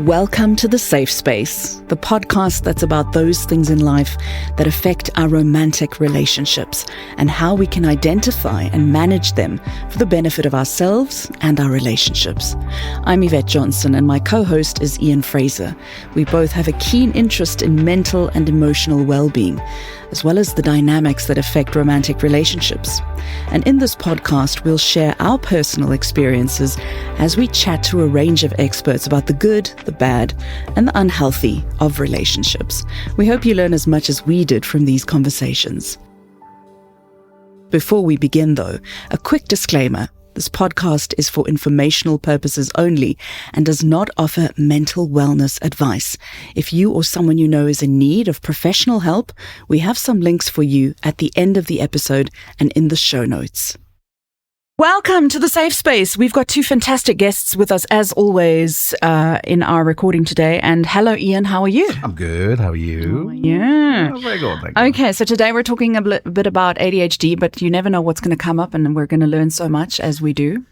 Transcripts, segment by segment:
Welcome to The Safe Space, the podcast that's about those things in life that affect our romantic relationships and how we can identify and manage them for the benefit of ourselves and our relationships. I'm Yvette Johnson and my co-host is Ian Fraser. We both have a keen interest in mental and emotional well-being, as well as the dynamics that affect romantic relationships. And in this podcast, we'll share our personal experiences as we chat to a range of experts about the good, the bad, and the unhealthy of relationships. We hope you learn as much as we did from these conversations. Before we begin, though, a quick disclaimer. This podcast is for informational purposes only and does not offer mental wellness advice. If you or someone you know is in need of professional help, we have some links for you at the end of the episode and in the show notes. Welcome to The Safe Space. We've got two fantastic guests with us, as always, in our recording today. And hello, Ian. How are you? I'm good. How are you? Oh, yeah. Oh, very good. Thank you. Okay, so today we're talking a bit about ADHD, but you never know what's going to come up, and we're going to learn so much as we do.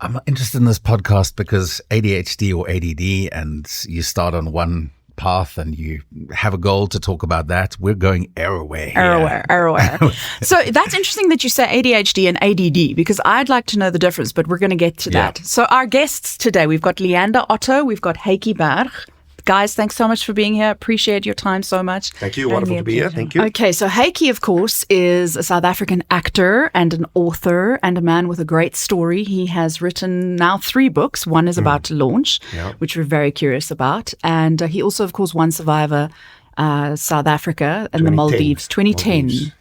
I'm interested in this podcast because ADHD or ADD, and you start on one path and you have a goal to talk about that. We're going everywhere. So that's interesting that you say ADHD and ADD, because I'd like to know the difference, but we're going to get to that. So our guests today, we've got Leandra Otto, we've got Hykie Berg. Guys, thanks so much for being here. Appreciate your time so much. Thank you. Wonderful to be here. Thank you. Okay, so Hykie, of course, is a South African actor and an author and a man with a great story. He has written now 3 books. One is about to launch, which we're very curious about. And he also, of course, won Survivor South Africa and the Maldives. 2010.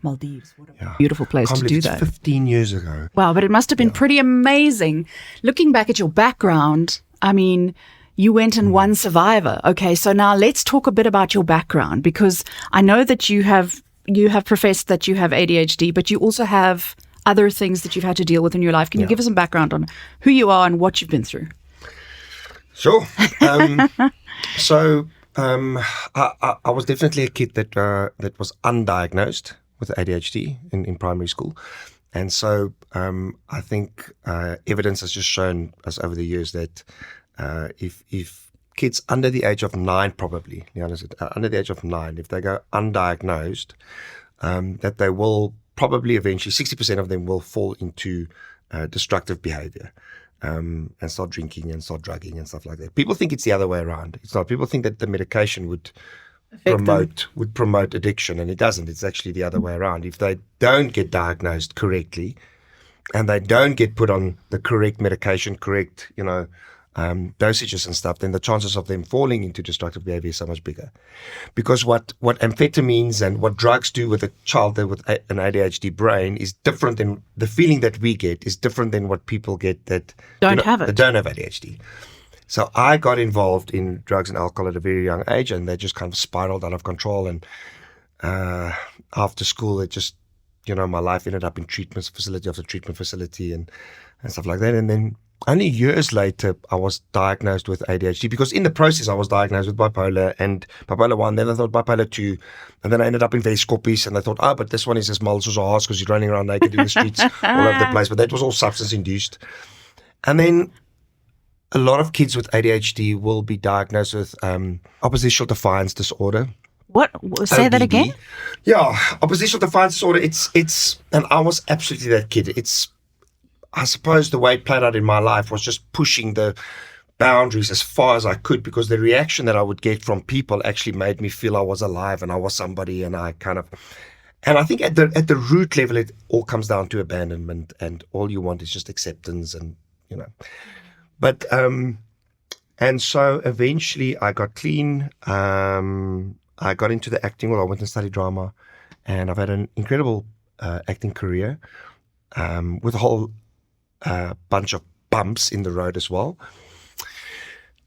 Maldives. What a beautiful place to do that. 15 years ago. Wow, but it must have been pretty amazing. Looking back at your background, I mean, you went and won Survivor. Okay, so now let's talk a bit about your background, because I know that you have professed that you have ADHD, but you also have other things that you've had to deal with in your life. Can you give us some background on who you are and what you've been through? Sure. I was definitely a kid that was undiagnosed with ADHD in primary school. And so I think evidence has just shown us over the years that if kids under the age of 9, probably, under the age of 9, if they go undiagnosed, that they will probably eventually, 60% of them will fall into destructive behavior and start drinking and start drugging and stuff like that. People think it's the other way around. It's not. People think that the medication would promote addiction, and it doesn't. It's actually the other way around. If they don't get diagnosed correctly and they don't get put on the correct medication, correct, dosages and stuff, then the chances of them falling into destructive behavior is so much bigger. Because what amphetamines and what drugs do with a child with an ADHD brain is different than the feeling that we get, is different than what people get that don't have ADHD. So I got involved in drugs and alcohol at a very young age, and they just kind of spiraled out of control. And after school, it just, my life ended up in treatment facility after treatment facility and stuff like that. And then only years later, I was diagnosed with ADHD, because in the process, I was diagnosed with bipolar 1, then I thought bipolar 2, and then I ended up in Weskoppies, and I thought, but this one is as mild as a horse because you're running around naked in the streets all over the place. But that was all substance-induced. And then a lot of kids with ADHD will be diagnosed with oppositional defiance disorder. What? Say ODD. That again? Yeah, oppositional defiance disorder. It's, and I was absolutely that kid. I suppose the way it played out in my life was just pushing the boundaries as far as I could, because the reaction that I would get from people actually made me feel I was alive and I was somebody, and I think at the root level, it all comes down to abandonment, and all you want is just acceptance, and But and so eventually I got clean. I got into the acting world. I went and studied drama, and I've had an incredible acting career with a whole bunch of bumps in the road as well.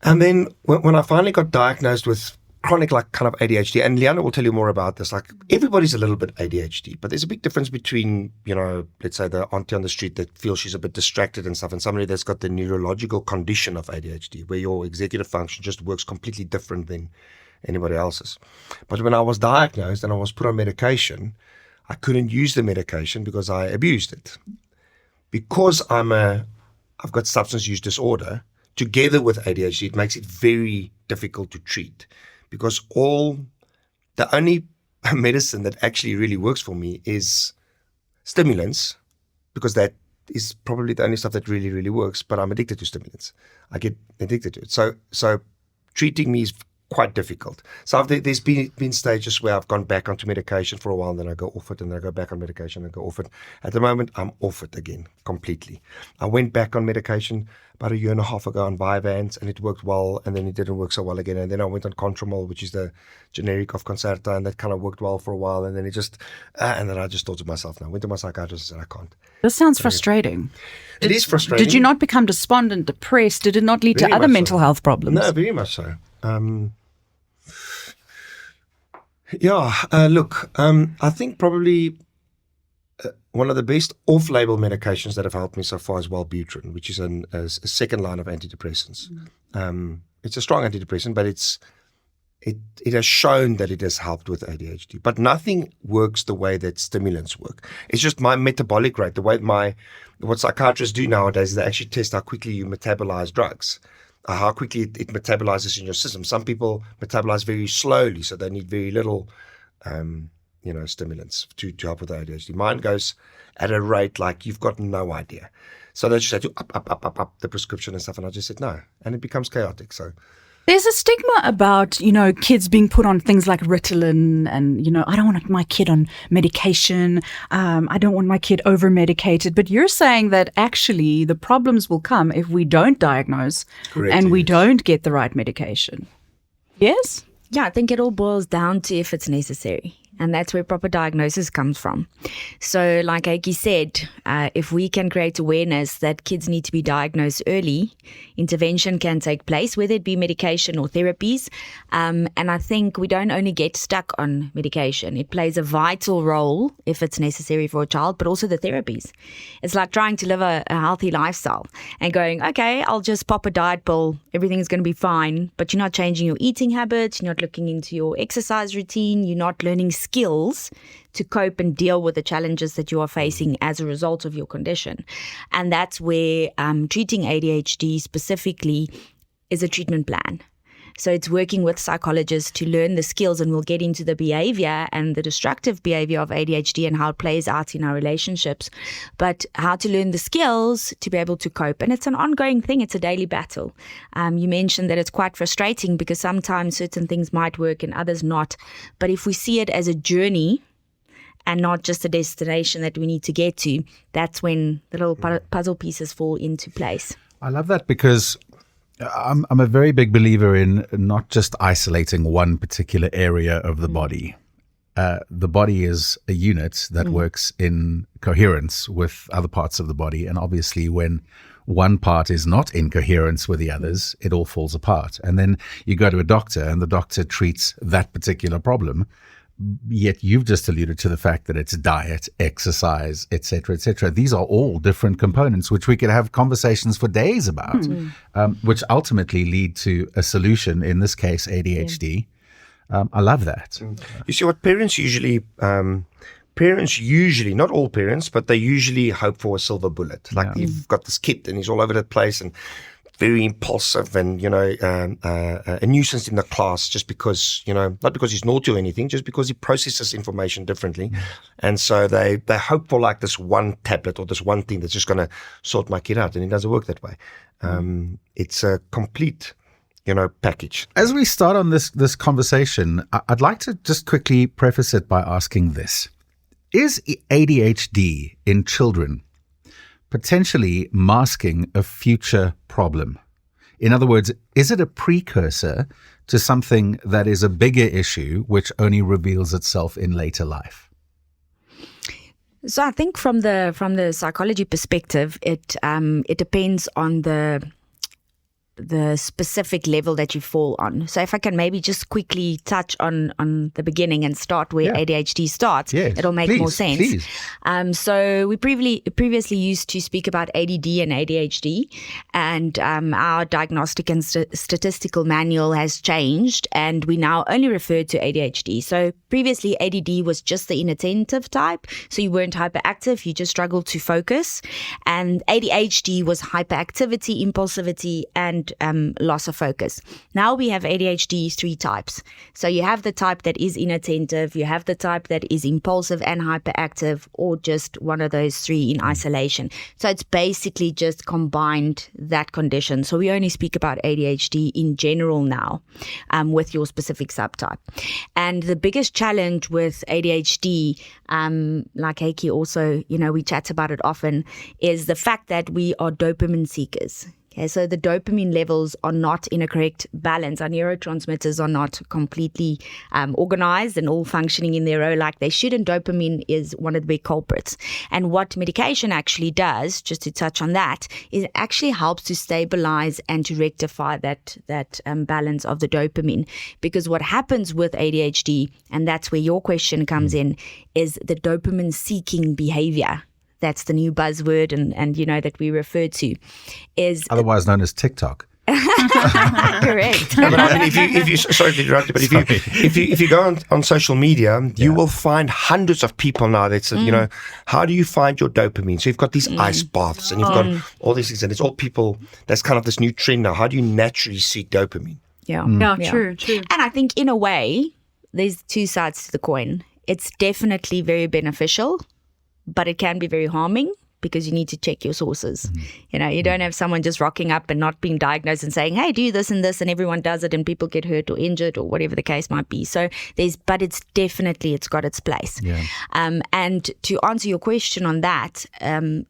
And then when I finally got diagnosed with chronic, kind of ADHD, and Leandra will tell you more about this, everybody's a little bit ADHD, but there's a big difference between, let's say the auntie on the street that feels she's a bit distracted and stuff, and somebody that's got the neurological condition of ADHD, where your executive function just works completely different than anybody else's. But when I was diagnosed and I was put on medication, I couldn't use the medication because I abused it. Because I've got substance use disorder, together with ADHD, it makes it very difficult to treat, because the only medicine that actually really works for me is stimulants, because that is probably the only stuff that really, really works. But I'm addicted to stimulants. I get addicted to it. So treating me is quite difficult. So there's been stages where I've gone back onto medication for a while, and then I go off it, and then I go back on medication and go off it. At the moment, I'm off it again completely. I went back on medication about a year and a half ago on Vyvanse, and it worked well, and then it didn't work so well again. And then I went on Contramol, which is the generic of Concerta, and that kind of worked well for a while. And then and then I just thought to myself, now, I went to my psychiatrist and said, I can't. This sounds frustrating. It is frustrating. Did you not become despondent, depressed? Did it not lead to other mental health problems? No, very much so. I think probably one of the best off-label medications that have helped me so far is Wellbutrin, which is a second line of antidepressants. It's a strong antidepressant, but it has shown that it has helped with ADHD. But nothing works the way that stimulants work. It's just my metabolic rate, the way what psychiatrists do nowadays is they actually test how quickly you metabolize drugs. How quickly it metabolizes in your system. Some people metabolize very slowly, so they need very little, stimulants to help with ADHD. Mine goes at a rate like you've got no idea. So they just had to up the prescription and stuff, and I just said no, and it becomes chaotic. So there's a stigma about, kids being put on things like Ritalin and, I don't want my kid on medication. I don't want my kid over-medicated. But you're saying that actually the problems will come if we don't diagnose and we don't get the right medication. Yes? Yeah, I think it all boils down to if it's necessary. And that's where proper diagnosis comes from. So like Hykie said, if we can create awareness that kids need to be diagnosed early, intervention can take place, whether it be medication or therapies. And I think we don't only get stuck on medication. It plays a vital role if it's necessary for a child, but also the therapies. It's like trying to live a healthy lifestyle and going, okay, I'll just pop a diet pill. Everything's going to be fine. But you're not changing your eating habits. You're not looking into your exercise routine. You're not learning skills to cope and deal with the challenges that you are facing as a result of your condition. And that's where treating ADHD specifically is a treatment plan. So it's working with psychologists to learn the skills, and we'll get into the behavior and the destructive behavior of ADHD and how it plays out in our relationships, but how to learn the skills to be able to cope. And it's an ongoing thing. It's a daily battle. You mentioned that it's quite frustrating because sometimes certain things might work and others not. But if we see it as a journey and not just a destination that we need to get to, that's when the little puzzle pieces fall into place. I love that because I'm a very big believer in not just isolating one particular area of the body. The body is a unit that works in coherence with other parts of the body. And obviously when one part is not in coherence with the others, it all falls apart. And then you go to a doctor and the doctor treats that particular problem. Yet you've just alluded to the fact that it's diet, exercise, etc., etc. These are all different components which we could have conversations for days about, which ultimately lead to a solution, in this case, ADHD. I love that. You see what parents usually, not all parents, but they usually hope for a silver bullet. Like you've got this kid and he's all over the place and very impulsive and, a nuisance in the class just because, not because he's naughty or anything, just because he processes information differently. And so they hope for like this one tablet or this one thing that's just going to sort my kid out. And it doesn't work that way. It's a complete, package. As we start on this conversation, I'd like to just quickly preface it by asking this. Is ADHD in children potentially masking a future problem? In other words, is it a precursor to something that is a bigger issue which only reveals itself in later life? So I think from the psychology perspective, it depends on the specific level that you fall on. So if I can maybe just quickly touch on the beginning and start where ADHD starts, it'll make more sense. Please. So we previously used to speak about ADD and ADHD, and our diagnostic and statistical manual has changed, and we now only refer to ADHD. So previously ADD was just the inattentive type, so you weren't hyperactive, you just struggled to focus, and ADHD was hyperactivity, impulsivity, and and loss of focus. Now we have ADHD 3 types. So you have the type that is inattentive, you have the type that is impulsive and hyperactive, or just one of those 3 in isolation. So it's basically just combined that condition. So we only speak about ADHD in general now, with your specific subtype. And the biggest challenge with ADHD, like Hykie also, we chat about it often, is the fact that we are dopamine seekers. Okay, so the dopamine levels are not in a correct balance. Our neurotransmitters are not completely organized and all functioning in their row like they should, and dopamine is one of the big culprits. And what medication actually does, just to touch on that, is it actually helps to stabilize and to rectify that balance of the dopamine. Because what happens with ADHD, and that's where your question comes in, is the dopamine-seeking behavior. That's the new buzzword and that we refer to, is otherwise known as TikTok. Correct. No, but I mean, if you sorry to interrupt you, but if you go on social media, you will find hundreds of people now that said, how do you find your dopamine? So you've got these ice baths and you've got all these things, and it's all people. That's kind of this new trend now. How do you naturally seek dopamine? Yeah. True. And I think in a way, there's 2 sides to the coin. It's definitely very beneficial, but it can be very harming because you need to check your sources. You don't have someone just rocking up and not being diagnosed and saying, hey, do this and this, and everyone does it and people get hurt or injured or whatever the case might be. So but it's got its place. Yeah. And to answer your question on that,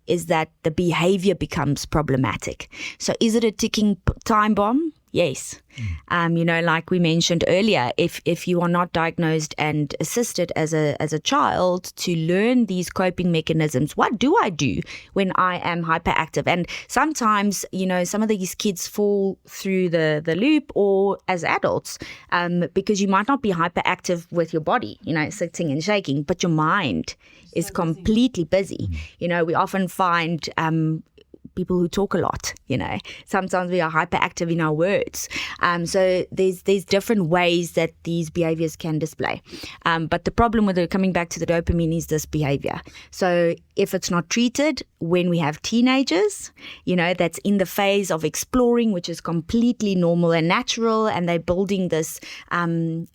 is that the behavior becomes problematic. So is it a ticking time bomb? Yes. Like we mentioned earlier, if you are not diagnosed and assisted as a child to learn these coping mechanisms, what do I do when I am hyperactive? And sometimes, some of these kids fall through the loop, or as adults, because you might not be hyperactive with your body, sitting and shaking, but your mind is completely busy. We often find people who talk a lot, sometimes we are hyperactive in our words. So there's different ways that these behaviors can display. But the problem with coming back to the dopamine is this behavior. So if it's not treated when we have teenagers, that's in the phase of exploring, which is completely normal and natural, and they're building this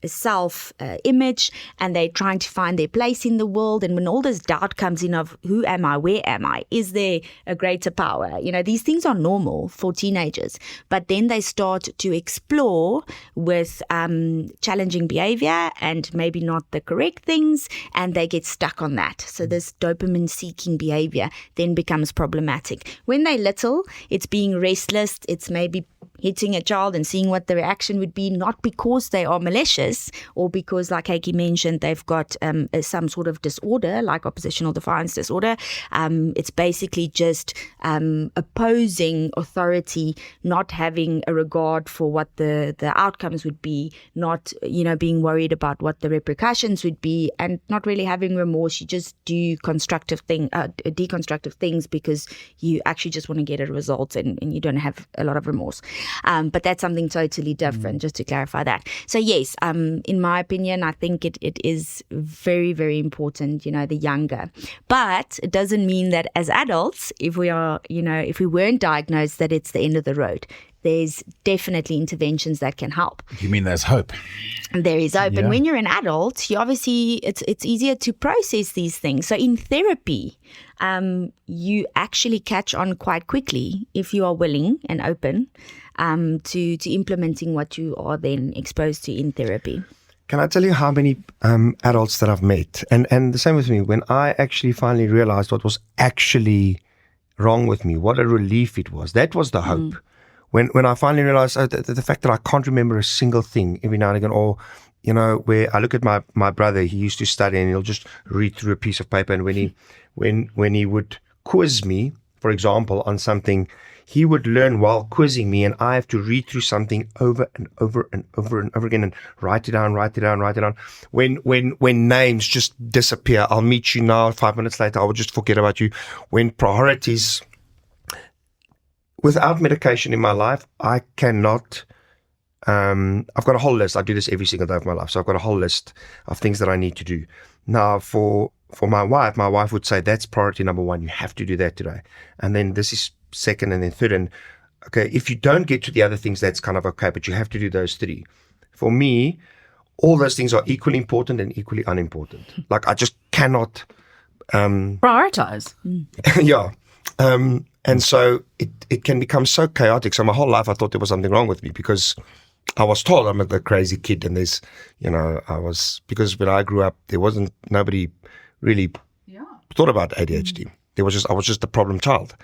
self image, and they're trying to find their place in the world. And when all this doubt comes in of who am I, where am I, is there a greater power? These things are normal for teenagers, but then they start to explore with challenging behavior and maybe not the correct things, and they get stuck on that. So this dopamine seeking behavior then becomes problematic. When they're little, it's being restless, it's maybe hitting a child and seeing what the reaction would be, not because they are malicious or because, like Hykie mentioned, they've got some sort of disorder like oppositional defiance disorder. It's basically just opposing authority, not having a regard for what the outcomes would be, not being worried about what the repercussions would be, and not really having remorse. You just do deconstructive things because you actually just want to get a result, and you don't have a lot of remorse. But that's something totally different, just to clarify that. So yes, in my opinion, I think it is very, very important, the younger. But it doesn't mean that as adults, if we weren't diagnosed, that it's the end of the road. There's definitely interventions that can help. You mean there's hope? There is hope. Yeah. And when you're an adult, you obviously, it's easier to process these things. So in therapy, you actually catch on quite quickly if you are willing and open to implementing what you are then exposed to in therapy. Can I tell you how many adults that I've met? And the same with me. When I actually finally realized what was actually wrong with me, what a relief it was. That was the hope. When I finally realized the fact that I can't remember a single thing every now and again, or where I look at my brother, he used to study and he'll just read through a piece of paper, and when he would quiz me, for example, on something, he would learn while quizzing me, and I have to read through something over and over and over and over again and write it down. When names just disappear, I'll meet you now, 5 minutes later, I will just forget about you. When priorities, without medication in my life, I cannot, I've got a whole list. I do this every single day of my life. So I've got a whole list of things that I need to do. Now, for my wife would say, that's priority number 1. You have to do that today. And then this is second, and then third. And okay, if you don't get to the other things, that's kind of okay, but you have to do those 3. For me, all those things are equally important and equally unimportant. Like, I just cannot prioritize. Yeah. And so it can become so chaotic. So my whole life I thought there was something wrong with me because I was told I'm the crazy kid, and there's, because when I grew up, nobody really thought about ADHD. I was just a problem child.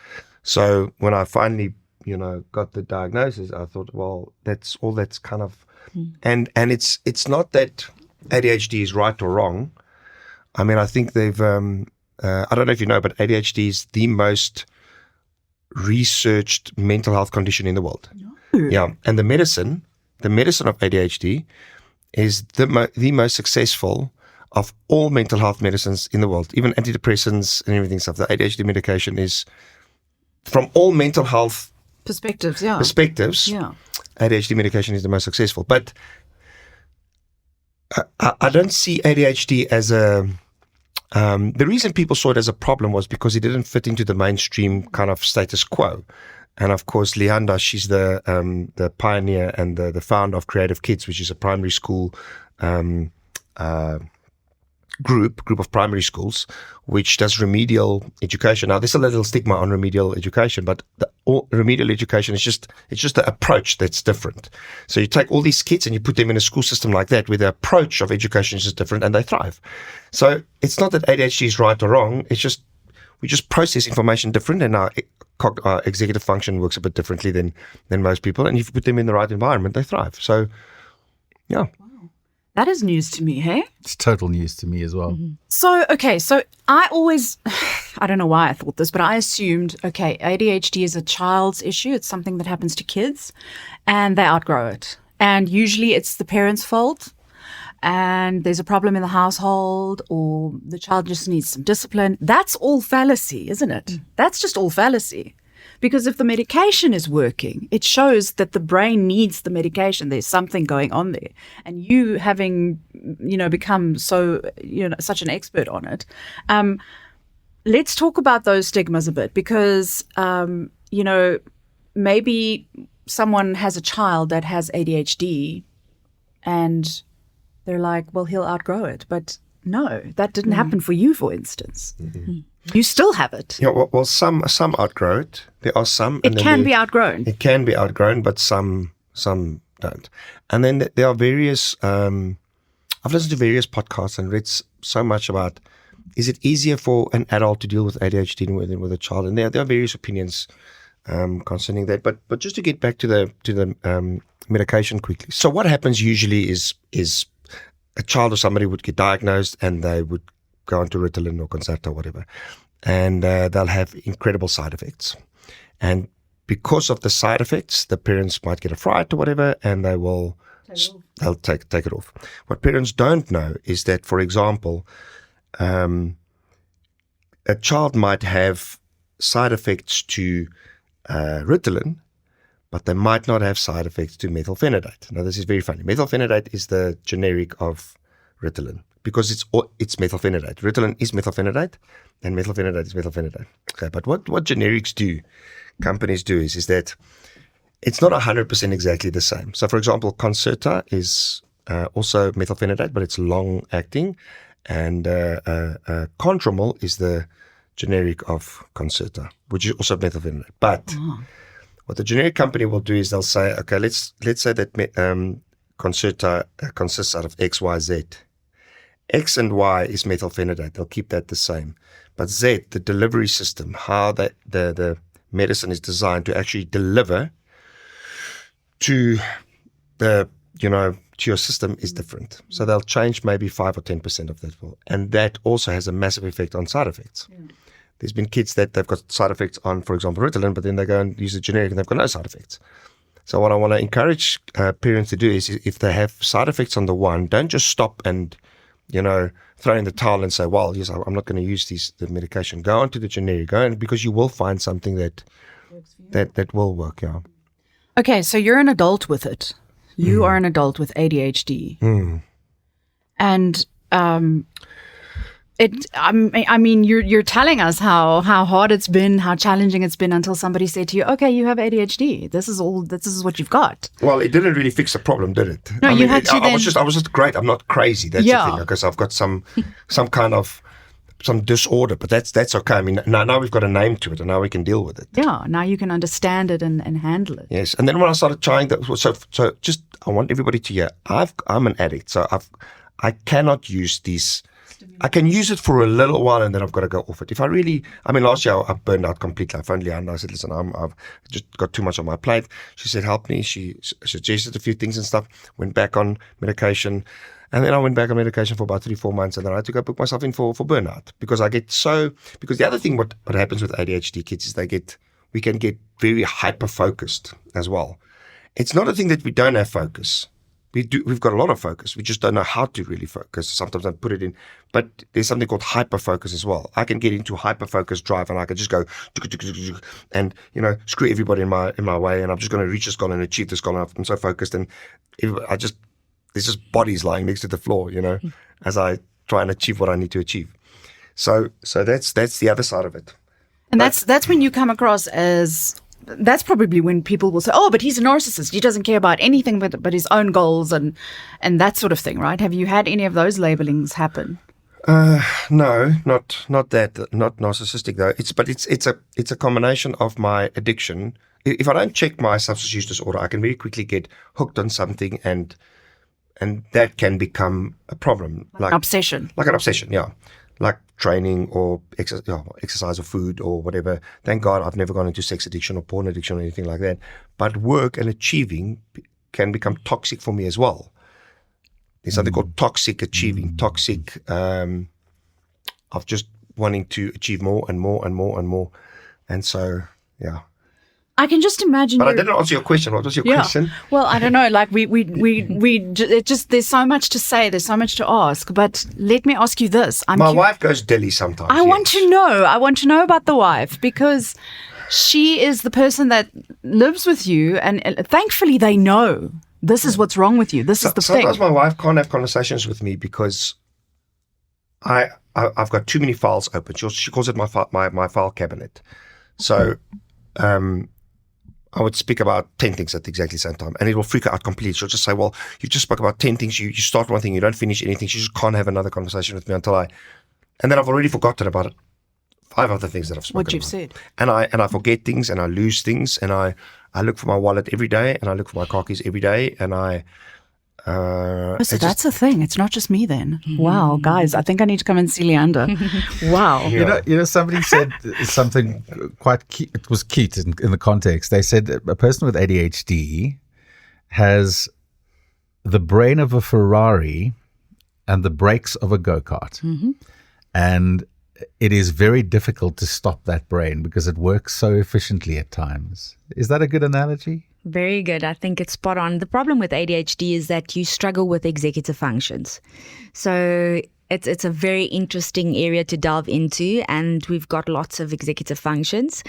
So when I finally, got the diagnosis, I thought, well, that's all that's kind of, and it's not that ADHD is right or wrong. I mean, I think they've, I don't know if you know, but ADHD is the most researched mental health condition in the world. No. Yeah. And the medicine of ADHD is the most successful of all mental health medicines in the world, even antidepressants and everything stuff. The ADHD medication is, from all mental health perspectives, ADHD medication is the most successful. But I don't see ADHD as a... the reason people saw it as a problem was because it didn't fit into the mainstream kind of status quo. And of course, Leandra, she's the pioneer and the founder of Creative Kids, which is a primary school group of primary schools, which does remedial education. Now, there's a little stigma on remedial education, but remedial education is just the approach that's different. So you take all these kids and you put them in a school system like that, where the approach of education is just different, and they thrive. So it's not that ADHD is right or wrong. It's just we just process information different, and our executive function works a bit differently than most people. And if you put them in the right environment, they thrive. So, yeah. That is news to me, hey? It's total news to me as well. Mm-hmm. So I always, I don't know why I thought this, but I assumed, ADHD is a child's issue. It's something that happens to kids and they outgrow it. And usually it's the parents' fault, and there's a problem in the household, or the child just needs some discipline. That's all fallacy, isn't it? Mm. That's just all fallacy. Because if the medication is working, it shows that the brain needs the medication. There's something going on there. And you having, become so, such an expert on it. Let's talk about those stigmas a bit, because, maybe someone has a child that has ADHD and they're like, well, he'll outgrow it. But no, that didn't happen for you, for instance. Mm-hmm. You still have it. Yeah, well, some outgrow it. There are some. It can be outgrown. It can be outgrown, but some don't. And then there are various. I've listened to various podcasts and read so much about, is it easier for an adult to deal with ADHD than with a child? And there are various opinions concerning that. But just to get back to the medication quickly. So what happens usually is a child or somebody would get diagnosed and they would go on to Ritalin or Concerta or whatever, and they'll have incredible side effects. And because of the side effects, the parents might get a fright or whatever, and they'll take it off. What parents don't know is that, for example, a child might have side effects to Ritalin, but they might not have side effects to methylphenidate. Now, this is very funny. Methylphenidate is the generic of Ritalin, because it's methylphenidate. Ritalin is methylphenidate, and methylphenidate is methylphenidate. Okay, but what generics companies do is that it's not 100% exactly the same. So, for example, Concerta is also methylphenidate, but it's long-acting, and Contromol is the generic of Concerta, which is also methylphenidate. But what the generic company will do is they'll say, okay, let's say that Concerta consists out of X, Y, Z. X and Y is methylphenidate. They'll keep that the same. But Z, the delivery system, how the medicine is designed to actually deliver to to your system is different. So they'll change maybe 5 or 10% of that. And that also has a massive effect on side effects. Yeah. There's been kids that they've got side effects on, for example, Ritalin, but then they go and use a generic and they've got no side effects. So what I want to encourage parents to do is, if they have side effects on the one, don't just stop and, throw in the towel and say, well, yes, I'm not going to use the medication. Go on to the generic, because you will find something that will work, yeah. Okay, so you're an adult with it. You are an adult with ADHD. Mm. And I mean, you're telling us how hard it's been, how challenging it's been until somebody said to you, "Okay, you have ADHD. This is what you've got." Well, it didn't really fix the problem, did it? No, you had to. I was just great. I'm not crazy. That's the thing, because I've got some kind of some disorder, but that's okay. I mean, now we've got a name to it, and now we can deal with it. Yeah, now you can understand it and handle it. Yes, and then when I started trying that, so just I want everybody to hear, I'm an addict, so I cannot use these. I can use it for a little while, and then I've got to go off it. If I really, last year I burned out completely. I phoned Leandra. I said, listen, I've just got too much on my plate. She said, help me. She suggested a few things and stuff. Went back on medication. And then I went back on medication for about 3-4 months, and then I had to go book myself in for burnout, because because the other thing, what happens with ADHD kids is we can get very hyper-focused as well. It's not a thing that we don't have focus. We've got a lot of focus. We just don't know how to really focus. Sometimes I put it in, but there's something called hyper-focus as well. I can get into hyper-focus drive, and I can just go and screw everybody in my way, and I'm just going to reach this goal and achieve this goal. And I'm so focused, and there's just bodies lying next to the floor, as I try and achieve what I need to achieve. So that's the other side of it. And that's when you come across as. That's probably when people will say, "Oh, but he's a narcissist. He doesn't care about anything but his own goals and that sort of thing," right? Have you had any of those labelings happen? No, not that. Not narcissistic though. It's a combination of my addiction. If I don't check my substance use disorder, I can very quickly get hooked on something, and that can become a problem, like an obsession. Like an obsession, yeah. Like training or exercise or food or whatever. Thank God I've never gone into sex addiction or porn addiction or anything like that. But work and achieving can become toxic for me as well. There's something called toxic achieving, toxic of just wanting to achieve more and more and more and more. And so, yeah. I can just imagine. But I didn't answer your question. What was your question? Well, I don't know. Like there's so much to say. There's so much to ask. But let me ask you this. My wife goes dilly sometimes. I want to know. I want to know about the wife, because she is the person that lives with you, and thankfully they know this is what's wrong with you. This is the thing. Sometimes my wife can't have conversations with me because I've got too many files open. She calls it my file cabinet. So. I would speak about 10 things at the exactly same time, and it will freak her out completely. She'll just say, well, you just spoke about 10 things. You start one thing, you don't finish anything. She just can't have another conversation with me and then I've already forgotten about 5 other things that I've spoken about. What you've said. And I forget things, and I lose things, and I look for my wallet every day, and I look for my car keys every day, and so that's the thing. It's not just me then. Wow, guys, I think I need to come and see Leandra. Wow. Yeah. Somebody said something quite cute. It was cute in the context. They said a person with ADHD has the brain of a Ferrari and the brakes of a go-kart. Mm-hmm. And it is very difficult to stop that brain because it works so efficiently at times. Is that a good analogy? Very good. I think it's spot on. The problem with ADHD is that you struggle with executive functions. So it's a very interesting area to delve into, and we've got lots of executive functions.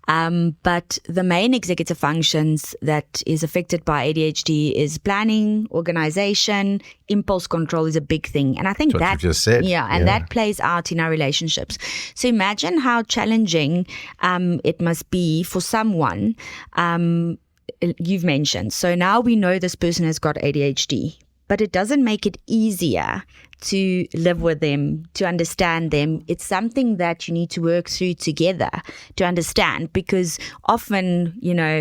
But the main executive functions that is affected by ADHD is planning, organization, impulse control is a big thing. And I think that's what you just said. Yeah, that plays out in our relationships. So imagine how challenging it must be for someone you've mentioned. So now we know this person has got ADHD, but it doesn't make it easier to live with them, to understand them. It's something that you need to work through together to understand, because often,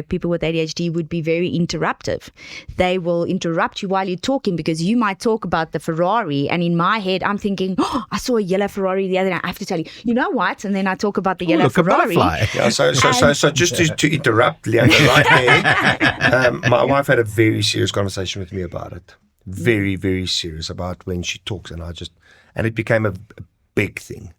people with ADHD would be very interruptive. They will interrupt you while you're talking because you might talk about the Ferrari, and in my head, I'm thinking, I saw a yellow Ferrari the other night. I have to tell you, you know what? And then I talk about the yellow Ferrari. Yeah, so just to interrupt, Leandra, right there, my wife had a very serious conversation with me about it. Very, very serious about when she talks, and it became a big thing.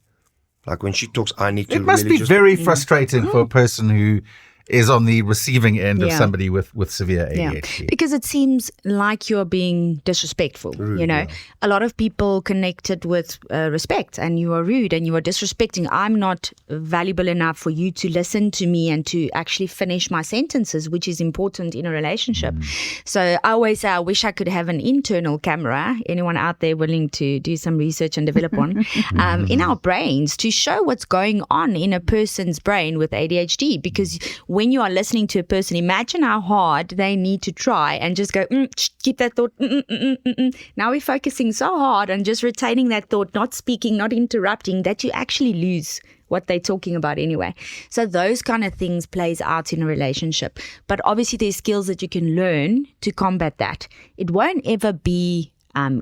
Like when she talks, I need to. It must be very frustrating for a person who is on the receiving end of somebody with severe ADHD. Because it seems like you're being disrespectful. Rude, you know, a lot of people connect it with respect, and you are rude and you are disrespecting. I'm not valuable enough for you to listen to me and to actually finish my sentences, which is important in a relationship. So I always say I wish I could have an internal camera. Anyone out there willing to do some research and develop one in our brains to show what's going on in a person's brain with ADHD? Because when you are listening to a person, imagine how hard they need to try and just go, keep that thought. Now we're focusing so hard on just retaining that thought, not speaking, not interrupting, that you actually lose what they're talking about anyway. So those kind of things plays out in a relationship. But obviously there's skills that you can learn to combat that. It won't ever be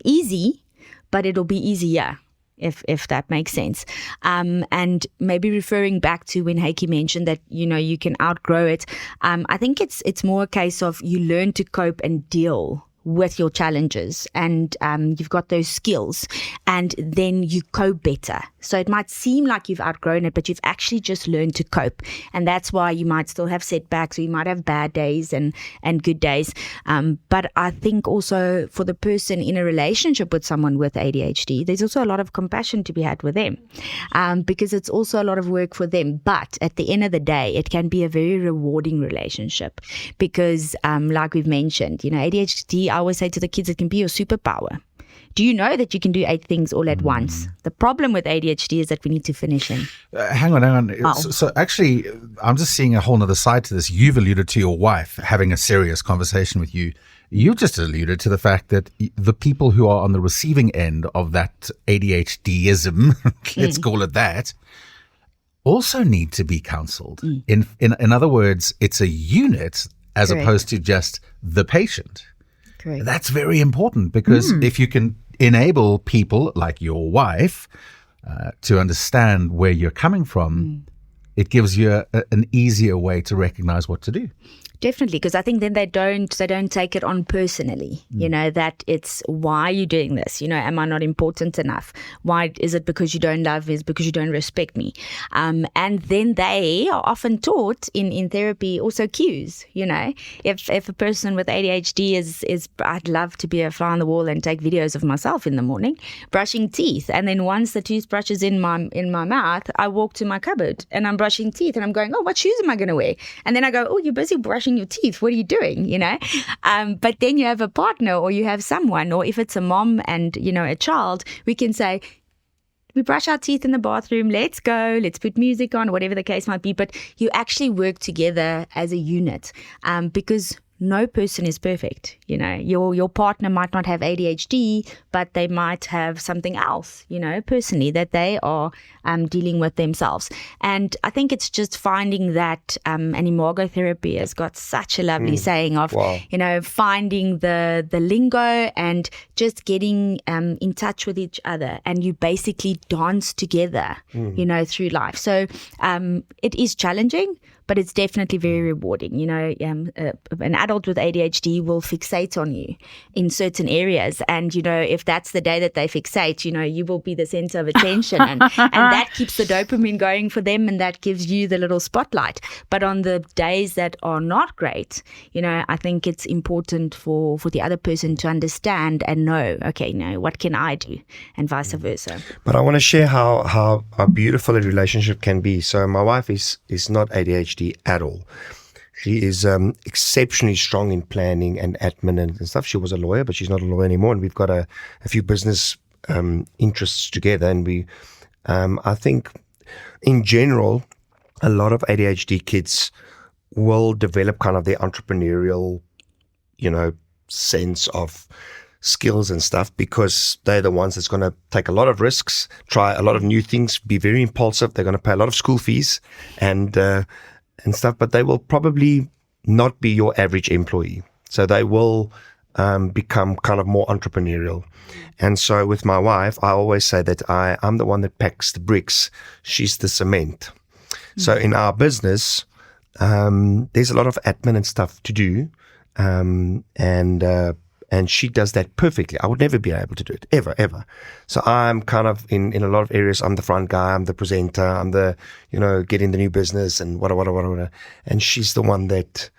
easy, but it'll be easier. If that makes sense. And maybe referring back to when Hykie mentioned that, you know, you can outgrow it. I think it's more a case of you learn to cope and deal with your challenges, and you've got those skills, and then you cope better. So it might seem like you've outgrown it, but you've actually just learned to cope. And that's why you might still have setbacks, or you might have bad days and good days. But I think also for the person in a relationship with someone with ADHD, there's also a lot of compassion to be had with them, because it's also a lot of work for them. But at the end of the day, it can be a very rewarding relationship because, like we've mentioned, you know, ADHD, I always say to the kids, it can be your superpower. Do you know that you can do 8 things all at once? The problem with ADHD is that we need to finish them. Hang on. So actually, I'm just seeing a whole other side to this. You've alluded to your wife having a serious conversation with you. You've just alluded to the fact that the people who are on the receiving end of that ADHDism, let's call it that, also need to be counseled. In other words, it's a unit as opposed to just the patient. Correct. That's very important because if you can enable people like your wife to understand where you're coming from, it gives you an easier way to recognize what to do. Definitely, because I think then they don't take it on personally, you know, that it's why are you doing this? You know, am I not important enough? Why is it because you don't love me? Is it because you don't respect me? And then they are often taught in therapy also cues, you know, if a person with ADHD is I'd love to be a fly on the wall and take videos of myself in the morning, brushing teeth. And then once the toothbrush is in my mouth, I walk to my cupboard and I'm brushing teeth and I'm going, oh, what shoes am I going to wear? And then I go, oh, you're busy brushing your teeth. What are you doing? You know, but then you have a partner or you have someone, or if it's a mom and, you know, a child, we can say, we brush our teeth in the bathroom. Let's go. Let's put music on, whatever the case might be. But you actually work together as a unit, because no person is perfect. You know, your partner might not have ADHD, but they might have something else, you know, personally that they are dealing with themselves. And I think it's just finding that, and imago therapy has got such a lovely saying of, you know, finding the lingo and just getting in touch with each other, and you basically dance together, you know, through life. So it is challenging, but it's definitely very rewarding. You know, an adult with ADHD will fixate on you in certain areas. And, you know, if that's the day that they fixate, you know, you will be the center of attention. And that keeps the dopamine going for them, and that gives you the little spotlight. But on the days that are not great, you know, I think it's important for the other person to understand and know, okay, no, what can I do? And vice versa. But I want to share how beautiful a relationship can be. So my wife is not ADHD at all. She is exceptionally strong in planning and admin and stuff. She was a lawyer, but she's not a lawyer anymore. And we've got a few business interests together. And we, I think in general, a lot of ADHD kids will develop kind of their entrepreneurial, you know, sense of skills and stuff, because they're the ones that's going to take a lot of risks, try a lot of new things, be very impulsive. They're going to pay a lot of school fees and stuff, but they will probably not be your average employee. So they will become kind of more entrepreneurial. And so with my wife, I always say that I'm the one that packs the bricks. She's the cement. So in our business, there's a lot of admin and stuff to do. And And she does that perfectly. I would never be able to do it, ever. So I'm kind of in a lot of areas, I'm the front guy, I'm the presenter, I'm the, getting the new business and whatever. And she's the one that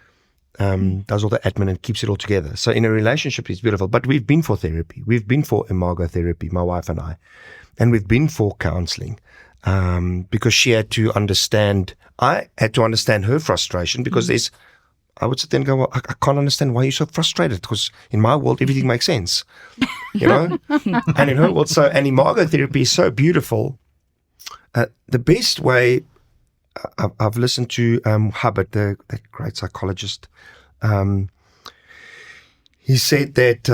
does all the admin and keeps it all together. So in a relationship, it's beautiful. But we've been for therapy. We've been for imago therapy, my wife and I. And we've been for counseling because she had to understand, I had to understand her frustration because I would sit there and go, well, I can't understand why you're so frustrated because in my world, everything makes sense, And in her world, and imago therapy is so beautiful. The best way, I've listened to Hubbard, the great psychologist. He said that,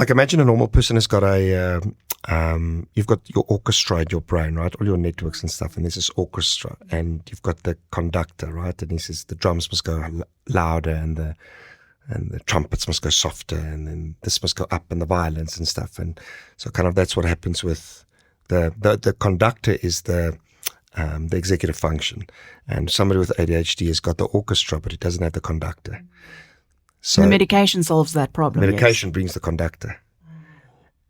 imagine a normal person has got you've got your orchestra in your brain, right? All your networks and stuff. And there's this orchestra and you've got the conductor, right? And he says the drums must go louder and the trumpets must go softer and then this must go up and the violins and stuff. And so kind of that's what happens with the conductor is the executive function. And somebody with ADHD has got the orchestra, but it doesn't have the conductor. So the medication solves that problem. Medication brings the conductor.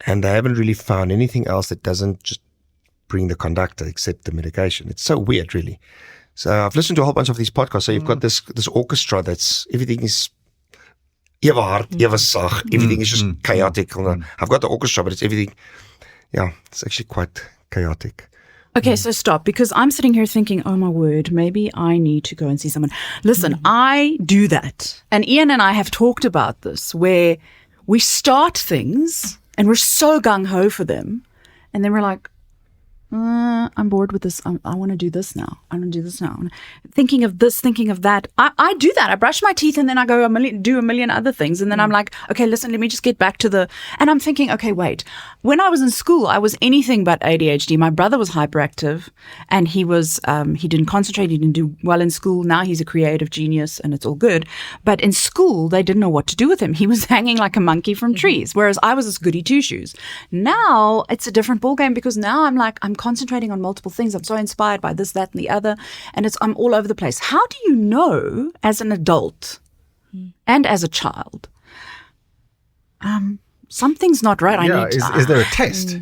And they haven't really found anything else that doesn't just bring the conductor except the medication. It's so weird, really. So I've listened to a whole bunch of these podcasts. So you've got this orchestra that's, everything is ever hard, ever sag. Everything is just chaotic. I've got the orchestra, but it's everything. Yeah, it's actually quite chaotic. Okay, so stop, because I'm sitting here thinking, oh my word, maybe I need to go and see someone. Listen, I do that. And Ian and I have talked about this, where we start things and we're so gung-ho for them. And then we're like, I'm bored with this. I want to do this now. I want to do this now. Thinking of this, thinking of that. I do that. I brush my teeth and then I go do a million other things. And then I'm like, okay, listen, let me just get back to and I'm thinking, okay, wait. When I was in school, I was anything but ADHD. My brother was hyperactive and he didn't concentrate. He didn't do well in school. Now he's a creative genius and it's all good. But in school, they didn't know what to do with him. He was hanging like a monkey from trees, whereas I was this goody two-shoes. Now it's a different ballgame because now I'm concentrating on multiple things. I'm so inspired by this, that, and the other, and I'm all over the place. How do you know as an adult and as a child, something's not right? Is there a test?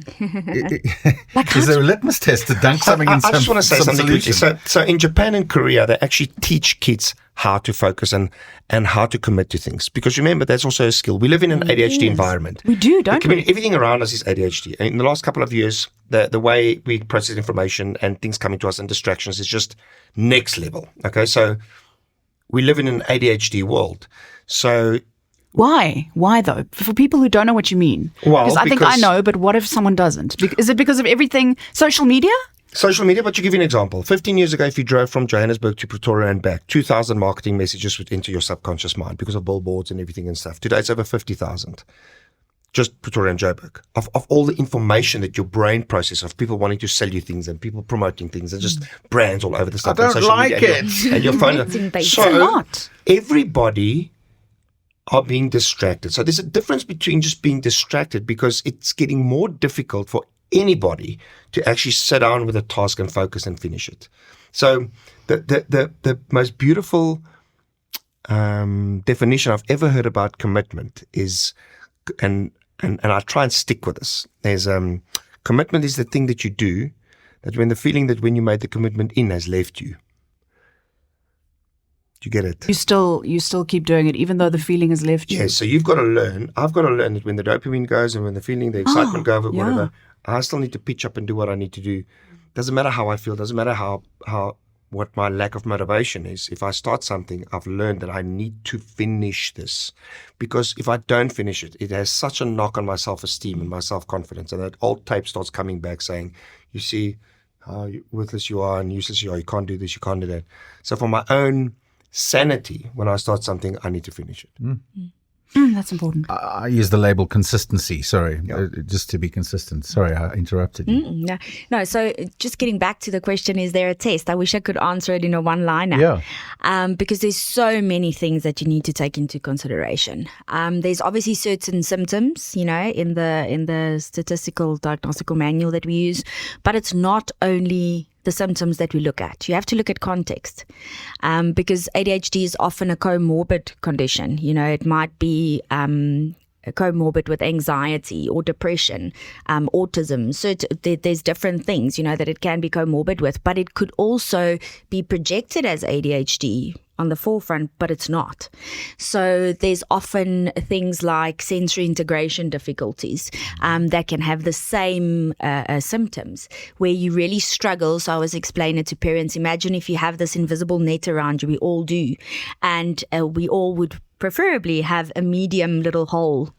Is there a litmus test to dunk something in some I just want to say something quickly. solution? So in Japan and Korea, they actually teach kids how to focus and how to commit to things. Because remember, that's also a skill. We live in an ADHD environment. We do, don't we? Everything around us is ADHD. In the last couple of years, the way we process information and things coming to us and distractions is just next level. Okay, so we live in an ADHD world. So why though? For people who don't know what you mean. Well, because I think I know, but what if someone doesn't? Is it because of everything? Social media? Social media, but to give you an example, 15 years ago, if you drove from Johannesburg to Pretoria and back, 2,000 marketing messages went into your subconscious mind because of billboards and everything and stuff. Today, it's over 50,000. Just Pretoria and Joburg. Of all the information that your brain processes, of people wanting to sell you things and people promoting things and just brands all over the stuff. I don't like it. And your phone. So, a lot. Everybody are being distracted. So there's a difference between just being distracted because it's getting more difficult for anybody to actually sit down with a task and focus and finish it. So the most beautiful definition I've ever heard about commitment is, and I try and stick with this. There's commitment is the thing that you do that when the feeling that when you made the commitment in has left you. Do you get it? You still keep doing it even though the feeling has left you. Yeah, so you've got to learn. I've got to learn that when the dopamine goes and when the feeling, the excitement goes, whatever, I still need to pitch up and do what I need to do. Doesn't matter how I feel. Doesn't matter what my lack of motivation is. If I start something, I've learned that I need to finish this. Because if I don't finish it, it has such a knock on my self-esteem and my self-confidence. And that old tape starts coming back saying, you see how worthless you are and useless you are. You can't do this, you can't do that. So for my own sanity, when I start something, I need to finish it. That's important. I use the label consistency. Sorry, just to be consistent. Sorry, I interrupted you. No. So just getting back to the question, is there a test? I wish I could answer it in a one-liner. Yeah. Because there's so many things that you need to take into consideration. There's obviously certain symptoms, in the statistical diagnostical manual that we use, but it's not only the symptoms that we look at. You have to look at context, because ADHD is often a comorbid condition. It might be comorbid with anxiety or depression, autism. So there's different things, that it can be comorbid with, but it could also be projected as ADHD on the forefront, but it's not. So there's often things like sensory integration difficulties that can have the same symptoms, where you really struggle. So I always explain it to parents. Imagine if you have this invisible net around you, we all do, and we all would preferably have a medium little hole,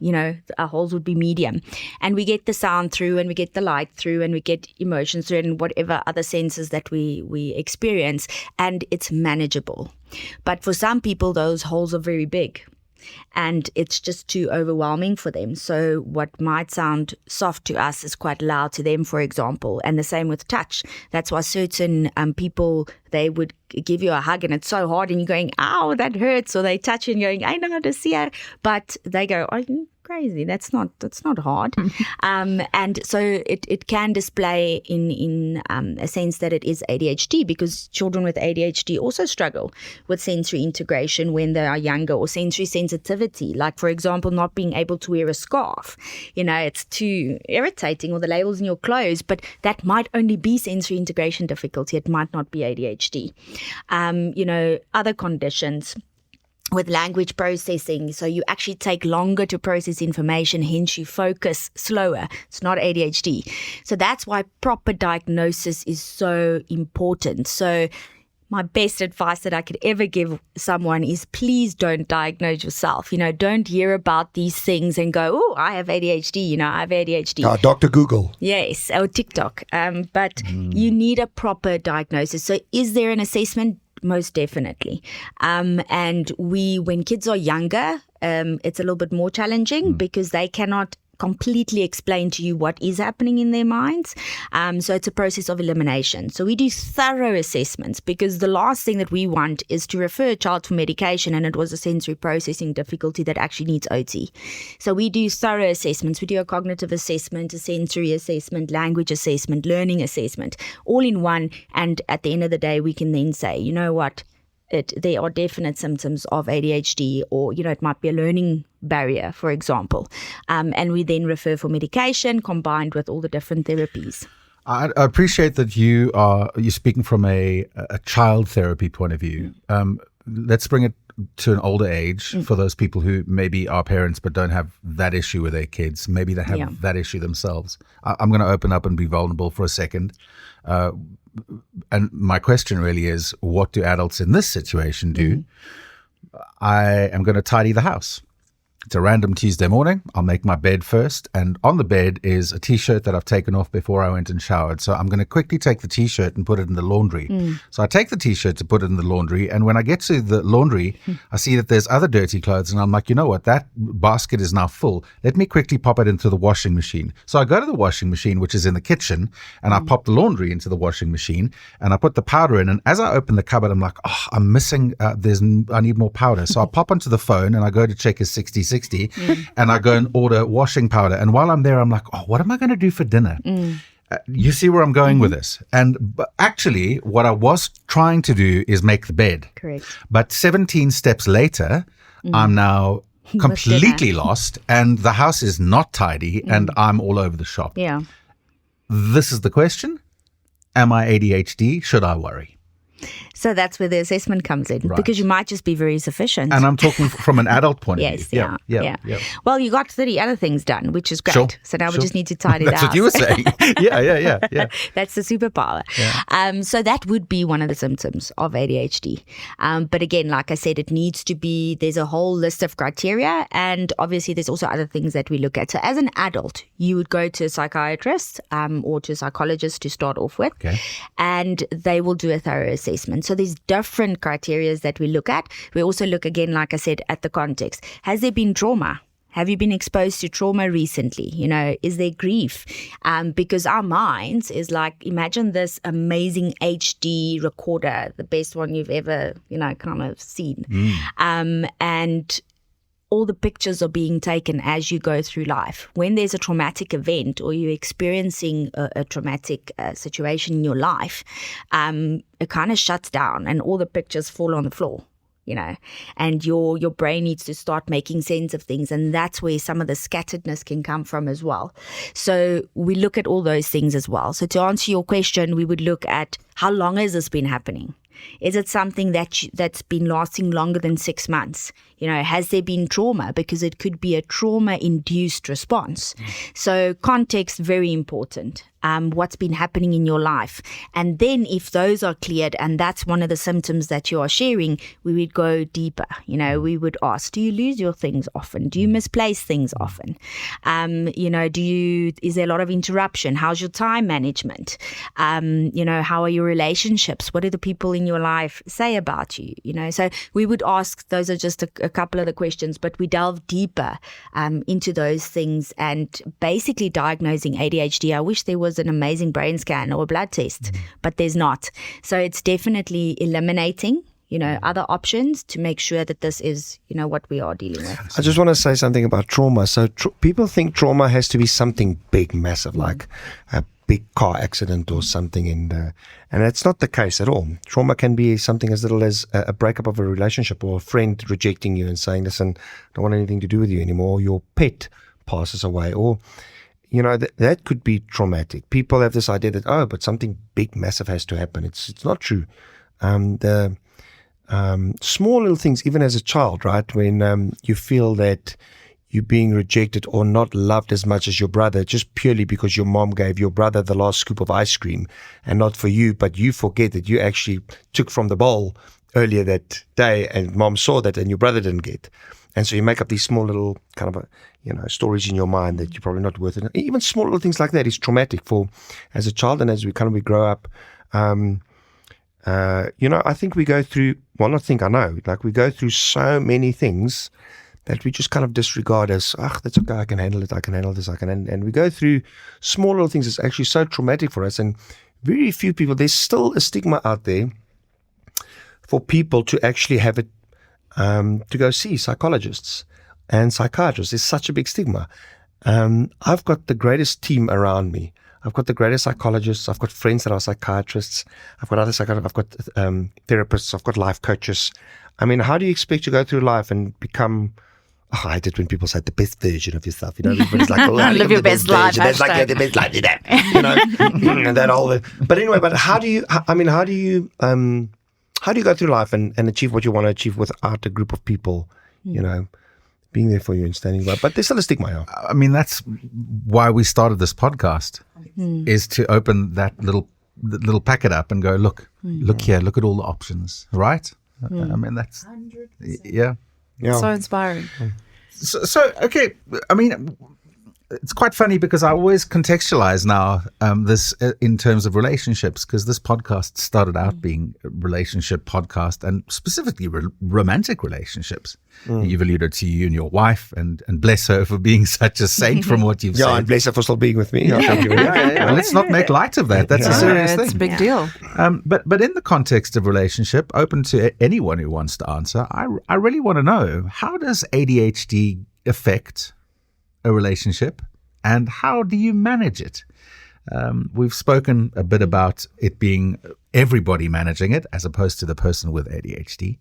our holes would be medium, and we get the sound through, and we get the light through, and we get emotions through, and whatever other senses that we experience, and it's manageable. But for some people, those holes are very big, and it's just too overwhelming for them. So what might sound soft to us is quite loud to them, for example, and the same with touch. That's why certain people, they would give you a hug and it's so hard and you're going, ow, that hurts, or they touch you and going, I know how to see it, but they go, oh, you're crazy, that's not hard. And so it can display in a sense that it is ADHD, because children with ADHD also struggle with sensory integration when they are younger, or sensory sensitivity, like for example not being able to wear a scarf. It's too irritating, or the labels in your clothes, but that might only be sensory integration difficulty. It might not be ADHD. Other conditions with language processing, so you actually take longer to process information, hence you focus slower. It's not ADHD. So that's why proper diagnosis is so important. So my best advice that I could ever give someone is, please don't diagnose yourself. Don't hear about these things and go, oh, I have ADHD, I have ADHD. Dr. Google. Yes, or TikTok. But you need a proper diagnosis. So is there an assessment? Most definitely. And when kids are younger, it's a little bit more challenging because they cannot completely explain to you what is happening in their minds. So it's a process of elimination. So we do thorough assessments, because the last thing that we want is to refer a child for medication and it was a sensory processing difficulty that actually needs OT. So we do thorough assessments. We do a cognitive assessment, a sensory assessment, language assessment, learning assessment, all in one. And at the end of the day, we can then say, you know what? There are definite symptoms of ADHD, or, it might be a learning barrier, for example. And we then refer for medication combined with all the different therapies. I appreciate that you're speaking from a child therapy point of view. Let's bring it to an older age for those people who maybe are parents but don't have that issue with their kids. Maybe they have that issue themselves. I'm going to open up and be vulnerable for a second. And my question really is, what do adults in this situation do? I am going to tidy the house. It's a random Tuesday morning. I'll make my bed first. And on the bed is a T-shirt that I've taken off before I went and showered. So I'm going to quickly take the T-shirt and put it in the laundry. So I take the T-shirt to put it in the laundry. And when I get to the laundry, I see that there's other dirty clothes. And I'm like, you know what? That basket is now full. Let me quickly pop it into the washing machine. So I go to the washing machine, which is in the kitchen, and I pop the laundry into the washing machine and I put the powder in. And as I open the cupboard, I'm like, oh, I'm missing, I need more powder. So I pop onto the phone and I go to check his 60 and I go and order washing powder. And while I'm there, I'm like, oh, what am I going to do for dinner? You see where I'm going with this? And actually, what I was trying to do is make the bed. Correct. But 17 steps later, I'm now completely lost and the house is not tidy and I'm all over the shop. Yeah. This is the question. Am I ADHD? Should I worry? So that's where the assessment comes in, because you might just be very sufficient. And I'm talking from an adult point of yes, view. Yeah. Well, you got 30 other things done, which is great. Sure, so now we just need to tidy that. That's what you were saying. Yeah. That's the superpower. Yeah. So that would be one of the symptoms of ADHD. But again, like I said, it needs to be, there's a whole list of criteria. And obviously there's also other things that we look at. So as an adult, you would go to a psychiatrist or to a psychologist to start off with. Okay. And they will do a thorough assessment. So there's different criteria that we look at. We also look, again, like I said, at the context. Has there been trauma? Have you been exposed to trauma recently? Is there grief? Because our minds is like, imagine this amazing HD recorder, the best one you've ever, kind of seen. And all the pictures are being taken as you go through life. When there's a traumatic event or you're experiencing a traumatic situation in your life, it kind of shuts down and all the pictures fall on the floor. And your brain needs to start making sense of things. And that's where some of the scatteredness can come from as well. So we look at all those things as well. So to answer your question, we would look at how long has this been happening? Is it something that's been lasting longer than 6 months? Has there been trauma? Because it could be a trauma-induced response. So context, very important. What's been happening in your life. And then if those are cleared, and that's one of the symptoms that you are sharing, we would go deeper. We would ask, do you lose your things often? Do you misplace things often? Is there a lot of interruption? How's your time management? How are your relationships? What do the people in your life say about you? So we would ask, those are just a couple of the questions, but we delve deeper into those things and basically diagnosing ADHD. I wish there was an amazing brain scan or a blood test, but there's not. So it's definitely eliminating, other options to make sure that this is, what we are dealing with. I just want to say something about trauma. So people think trauma has to be something big, massive, like a big car accident or something, and that's not the case at all. Trauma can be something as little as a breakup of a relationship or a friend rejecting you and saying, listen, I don't want anything to do with you anymore. Your pet passes away, or that could be traumatic. People have this idea that, but something big, massive has to happen. It's not true. The small little things, even as a child, right? When you feel that you're being rejected or not loved as much as your brother, just purely because your mom gave your brother the last scoop of ice cream and not for you, but you forget that you actually took from the bowl earlier that day and mom saw that and your brother didn't get. And so you make up these small little kind of stories in your mind that you're probably not worth it. Even small little things like that is traumatic for as a child, and as we grow up. I think we go through. Well, not think I know. Like we go through so many things that we just kind of disregard as, that's okay. I can handle it. I can handle this. And we go through small little things that's actually so traumatic for us. And very few people. There's still a stigma out there for people to actually have it. To go see psychologists and psychiatrists. There's such a big stigma. I've got the greatest team around me. I've got the greatest psychologists. I've got friends that are psychiatrists. I've got other psychiatrists. I've got therapists. I've got life coaches. I mean, how do you expect to go through life and become... I hate it when people say the best version of yourself. Everybody's like, live your best life. That's like the best life. And that all. But anyway, how do you go through life and achieve what you want to achieve without a group of people, being there for you and standing by? But there's still a stigma. I mean, that's why we started this podcast, is to open that little packet up and go, look here, look at all the options, right? I mean, that's 100%. Yeah. So inspiring. So okay, I mean, it's quite funny because I always contextualize now this in terms of relationships, because this podcast started out being a relationship podcast and specifically romantic relationships. You've alluded to you and your wife, and bless her for being such a saint from what you've said. Yeah, and bless her for still being with me. Yeah. Well, let's not make light of that. That's a serious thing. It's a big deal. But in the context of relationship, open to anyone who wants to answer, I really want to know, how does ADHD affect a relationship, and how do you manage it? We've spoken a bit about it being everybody managing it as opposed to the person with ADHD.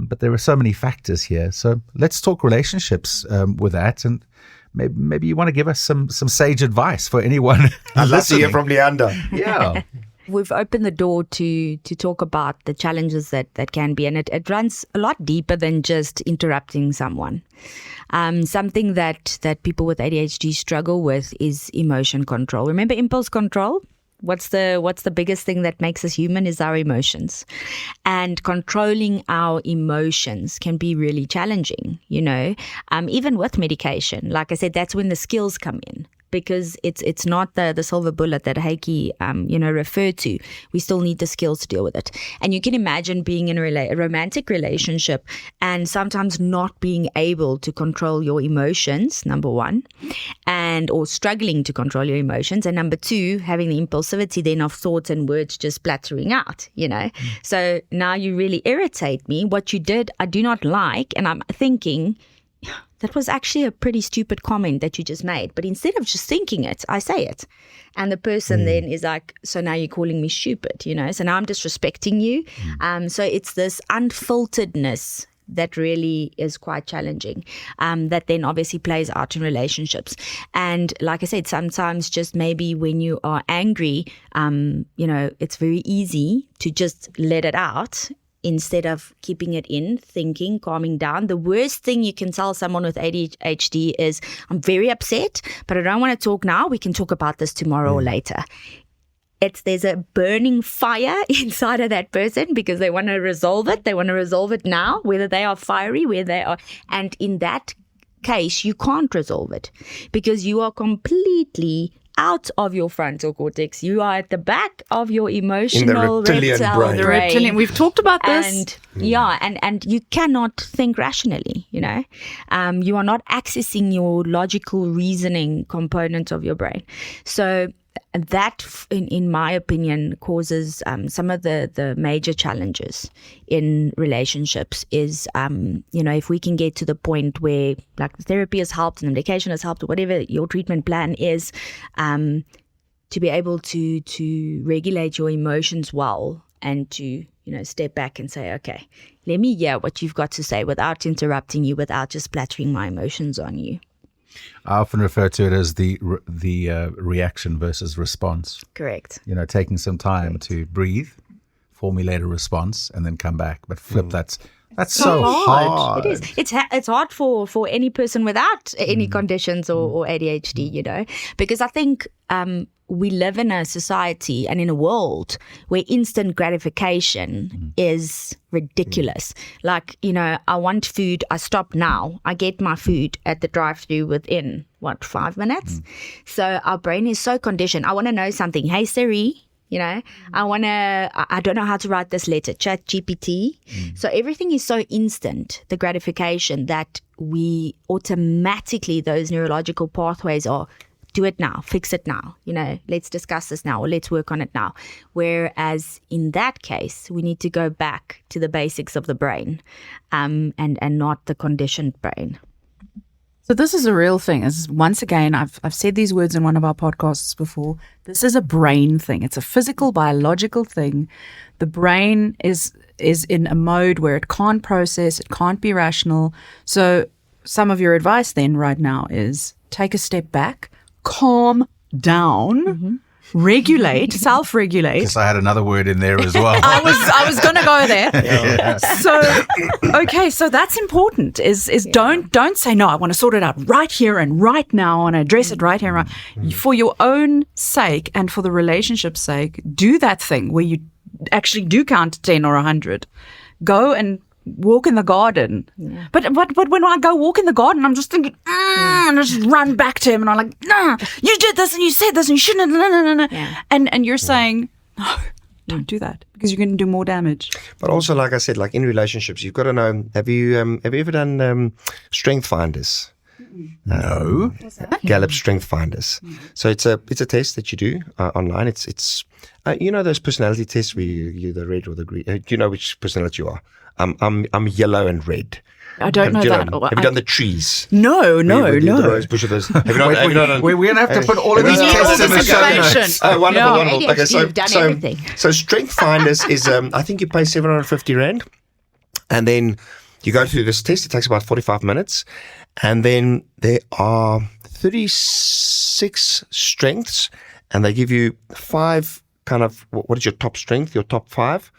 But there are so many factors here. So let's talk relationships with that. And maybe you want to give us some sage advice for anyone. I'd love to hear from Leandra. Yeah. We've opened the door to talk about the challenges that can be, and it runs a lot deeper than just interrupting someone. Something that people with ADHD struggle with is emotion control. Remember impulse control? What's the biggest thing that makes us human is our emotions, and controlling our emotions can be really challenging, even with medication. Like I said, that's when the skills come in, because it's not the silver bullet that Hykie referred to. We still need the skills to deal with it. And you can imagine being in a romantic relationship and sometimes not being able to control your emotions, number one, or struggling to control your emotions, and number two, having the impulsivity then of thoughts and words just splattering out, So now you really irritate me. What you did, I do not like, and I'm thinking, that was actually a pretty stupid comment that you just made. But instead of just thinking it, I say it. And the person then is like, so now you're calling me stupid, so now I'm disrespecting you. So it's this unfilteredness that really is quite challenging, that then obviously plays out in relationships. And like I said, sometimes just maybe when you are angry, it's very easy to just let it out instead of keeping it in, thinking, calming down. The worst thing you can tell someone with ADHD is, I'm very upset, but I don't want to talk now. We can talk about this tomorrow or later. There's a burning fire inside of that person because they want to resolve it. They want to resolve it now, whether they are fiery, where they are. And in that case, you can't resolve it because you are completely out of your frontal cortex. You are at the back of your emotional reptilian brain. The reptilian. We've talked about this. And you cannot think rationally, You are not accessing your logical reasoning component of your brain. So that, in my opinion, causes some of the major challenges in relationships is, if we can get to the point where like therapy has helped and medication has helped, or whatever your treatment plan is, to be able to regulate your emotions well and to, step back and say, okay, let me hear what you've got to say without interrupting you, without just splattering my emotions on you. I often refer to it as the reaction versus response. Correct. Taking some time to breathe, formulate a response, and then come back. But flip, that's so hard. It is. It's hard for any person without any conditions or ADHD, because I think we live in a society and in a world where instant gratification is ridiculous. Like, I want food, I stop now. I get my food at the drive-thru within, 5 minutes? So our brain is so conditioned. I want to know something. Hey, Siri, I don't know how to write this letter, chat GPT. So everything is so instant, the gratification, that we automatically, those neurological pathways are, do it now, fix it now, let's discuss this now, or let's work on it now. Whereas in that case, we need to go back to the basics of the brain, and not the conditioned brain. So this is a real thing. Once again, I've said these words in one of our podcasts before. This is a brain thing. It's a physical, biological thing. The brain is in a mode where it can't process, it can't be rational. So some of your advice then right now is take a step back, calm down, regulate, self-regulate. Because I had another word in there as well. I was going to go there. Yeah. So that's important. Is don't say no. I want to sort it out right here and right now. I want to address it right here and right. For your own sake and for the relationship's sake, do that thing where you actually do count to 10 or 100. Go and walk in the garden. Yeah. But when I go walk in the garden, I'm just thinking, and I just run back to him and I'm like, nah, you did this and you said this and you shouldn't. Yeah. And you're saying, no, don't do that because you're going to do more damage. But also, like I said, like in relationships, you've got to know, have you ever done strength finders? No. Gallup Strength Finders. So it's a test that you do online. It's those personality tests where you're the red or the green. Do you know which personality you are? I'm yellow and red. I don't know that. Have you done the trees? No. Have you done, we're going to have to put all of these tests in the show notes. Oh, wonderful. Yeah, okay, you've done everything. So Strength Finders is, I think you pay 750 Rand. And then you go through this test. It takes about 45 minutes. And then there are 36 strengths. And they give you 5 kind of, what is your top strength, your top 5.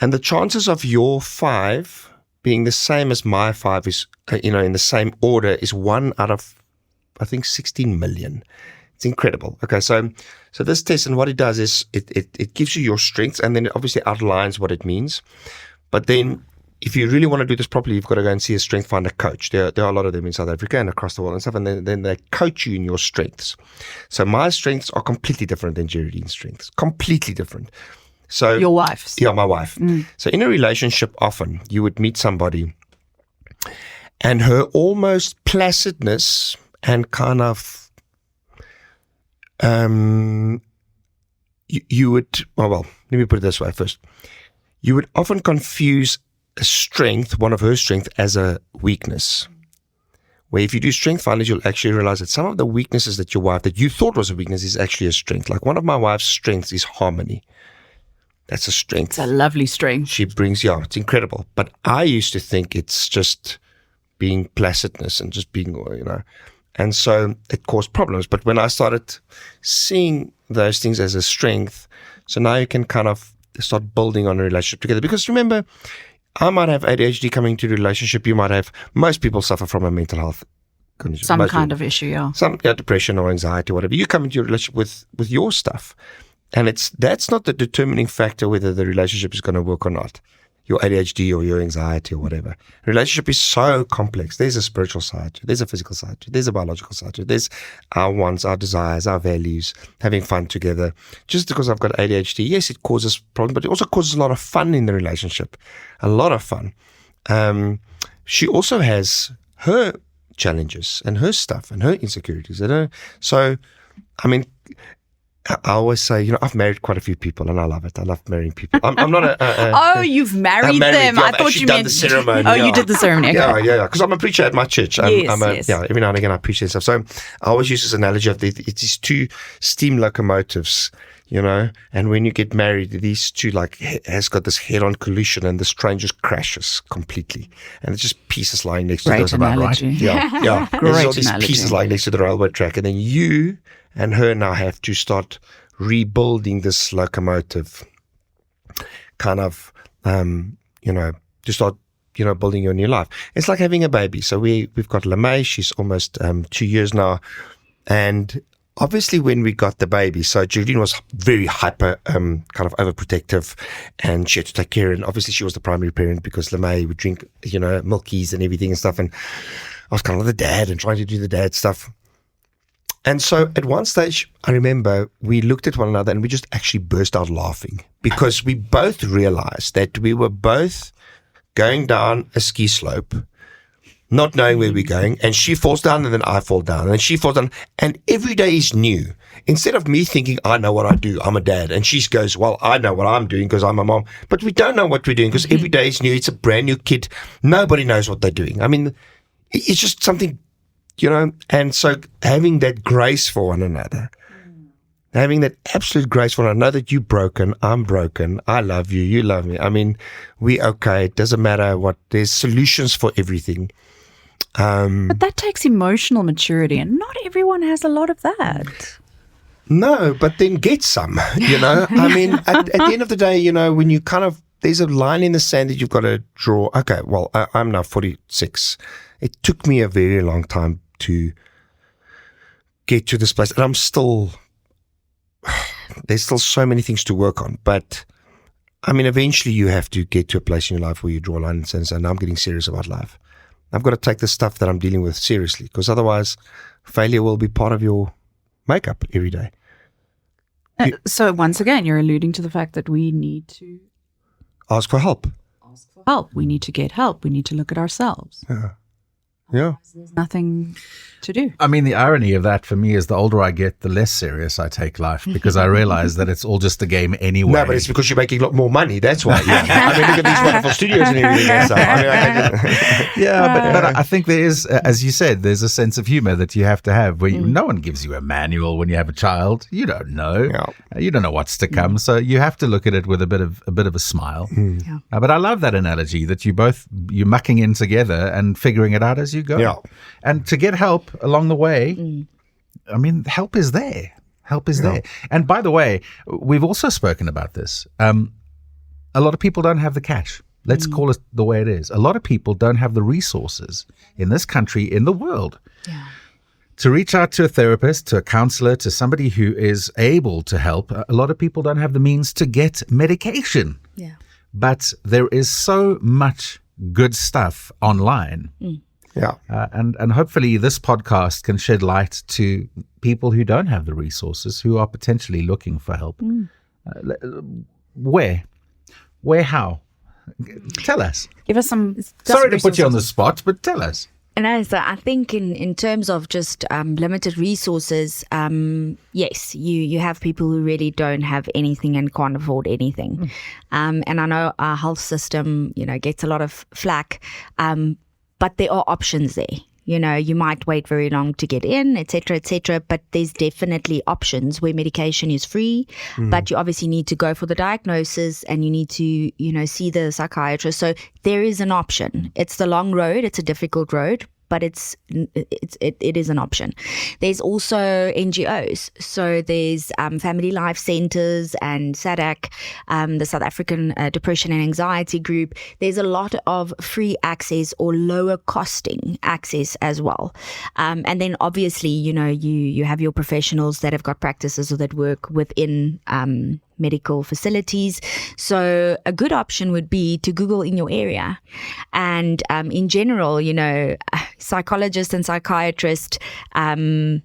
And the chances of your 5 being the same as my 5 is, in the same order is 1 out of, I think, 16 million. It's incredible. Okay, so this test, and what it does is it gives you your strengths and then it obviously outlines what it means. But then if you really want to do this properly, you've got to go and see a strength finder coach. There are a lot of them in South Africa and across the world and stuff, and then they coach you in your strengths. So my strengths are completely different than Geraldine's strengths. Completely different. So your wife's? Yeah, my wife. So in a relationship, often you would meet somebody and her almost placidness and kind of, you would, well, let me put it this way first. You would often confuse a strength, one of her strengths, as a weakness. where if you do strength finders, you'll actually realize that some of the weaknesses that your wife, that you thought was a weakness, is actually a strength. Like one of my wife's strengths is harmony. That's a strength. It's a lovely strength. She brings, it's incredible. But I used to think it's just being placidness and just being, and so it caused problems. But when I started seeing those things as a strength, so now you can kind of start building on a relationship together. Because remember, I might have ADHD coming to the relationship. You might have, most people suffer from a mental health condition. Some kind of issue, yeah. Some depression or anxiety or whatever. You come into your relationship with your stuff. And that's not the determining factor whether the relationship is going to work or not. Your ADHD or your anxiety or whatever. Relationship is so complex. There's a spiritual side to it. There's a physical side to it. There's a biological side to it. There's our wants, our desires, our values, having fun together. Just because I've got ADHD, yes, it causes problems, but it also causes a lot of fun in the relationship. A lot of fun. She also has her challenges and her stuff and her insecurities. So, I mean, I always say, I've married quite a few people and I love it. I love marrying people. I'm not you've married them. Yeah, I thought you meant the ceremony. Oh, you did the ceremony. Okay. Yeah. Because I'm a preacher at my church. Yes. Yeah, every now and again I preach and stuff. So I always use this analogy of it's these two steam locomotives, and when you get married, these two has got this head-on collision and this train just crashes completely. And it's just pieces lying next to Great analogy. Right? Yeah. Great There's all these analogy. pieces lying next to the railway track. And then you and her now have to start rebuilding this locomotive, kind of, to start, building your new life. It's like having a baby. So we've got LeMay. She's almost 2 years now. And obviously when we got the baby, so Julian was very hyper, kind of overprotective, and she had to take care. And obviously she was the primary parent because LeMay would drink, milkies and everything and stuff. And I was kind of the dad and trying to do the dad stuff. And so at one stage, I remember we looked at one another and we just actually burst out laughing because we both realized that we were both going down a ski slope, not knowing where we're going. And she falls down and then I fall down and she falls down. And every day is new. Instead of me thinking, I know what I do, I'm a dad. And she goes, well, I know what I'm doing because I'm a mom. But we don't know what we're doing because every day is new. It's a brand new kid. Nobody knows what they're doing. I mean, it's just something, and so having that grace for one another, having that absolute grace for one another, that you're broken, I'm broken, I love you, you love me. I mean, we okay. It doesn't matter what, there's solutions for everything. But that takes emotional maturity, and not everyone has a lot of that. No, but then get some, I mean, at the end of the day, when you kind of, there's a line in the sand that you've got to draw. Okay, well, I'm now 46. It took me a very long time to get to this place. And I'm still, there's still so many things to work on. But, I mean, eventually you have to get to a place in your life where you draw a line and say, I'm getting serious about life. I've got to take the stuff that I'm dealing with seriously, because otherwise failure will be part of your makeup every day. So once again, you're alluding to the fact that we need to ask for help. We need to get help. We need to look at ourselves. Yeah. There's nothing to do. I mean, the irony of that for me is the older I get, the less serious I take life, because I realize that it's all just a game anyway. No, but it's because you're making a lot more money. That's why. Yeah. I mean, look at these wonderful studios and everything. So, but I think there is, as you said, there's a sense of humor that you have to have where no one gives you a manual when you have a child. You don't know. Yeah. You don't know what's to come. So you have to look at it with a bit of a smile. Yeah. But I love that analogy that you're mucking in together and figuring it out as you go. Yeah. And to get help along the way, I mean, help is there. Help is there. And by the way, we've also spoken about this. A lot of people don't have the cash. Let's call it the way it is. A lot of people don't have the resources in this country, in the world, to reach out to a therapist, to a counselor, to somebody who is able to help. A lot of people don't have the means to get medication. Yeah. But there is so much good stuff online. Yeah. And hopefully this podcast can shed light to people who don't have the resources, who are potentially looking for help. Where, how? Tell us. Give us some. Sorry to put you on the spot, but tell us. And so I think in terms of just limited resources, yes, you have people who really don't have anything and can't afford anything. And I know our health system, gets a lot of flack, but there are options there. You might wait very long to get in, etc., but there's definitely options where medication is free, but you obviously need to go for the diagnosis and you need to, see the psychiatrist. So there is an option. It's the long road. It's a difficult road, but it is an option. There's also NGOs. So there's family life centers and SADAC, the South African Depression and Anxiety Group. There's a lot of free access or lower costing access as well. And then obviously, you have your professionals that have got practices or that work within medical facilities. So a good option would be to Google in your area. And in general, psychologists and psychiatrists, they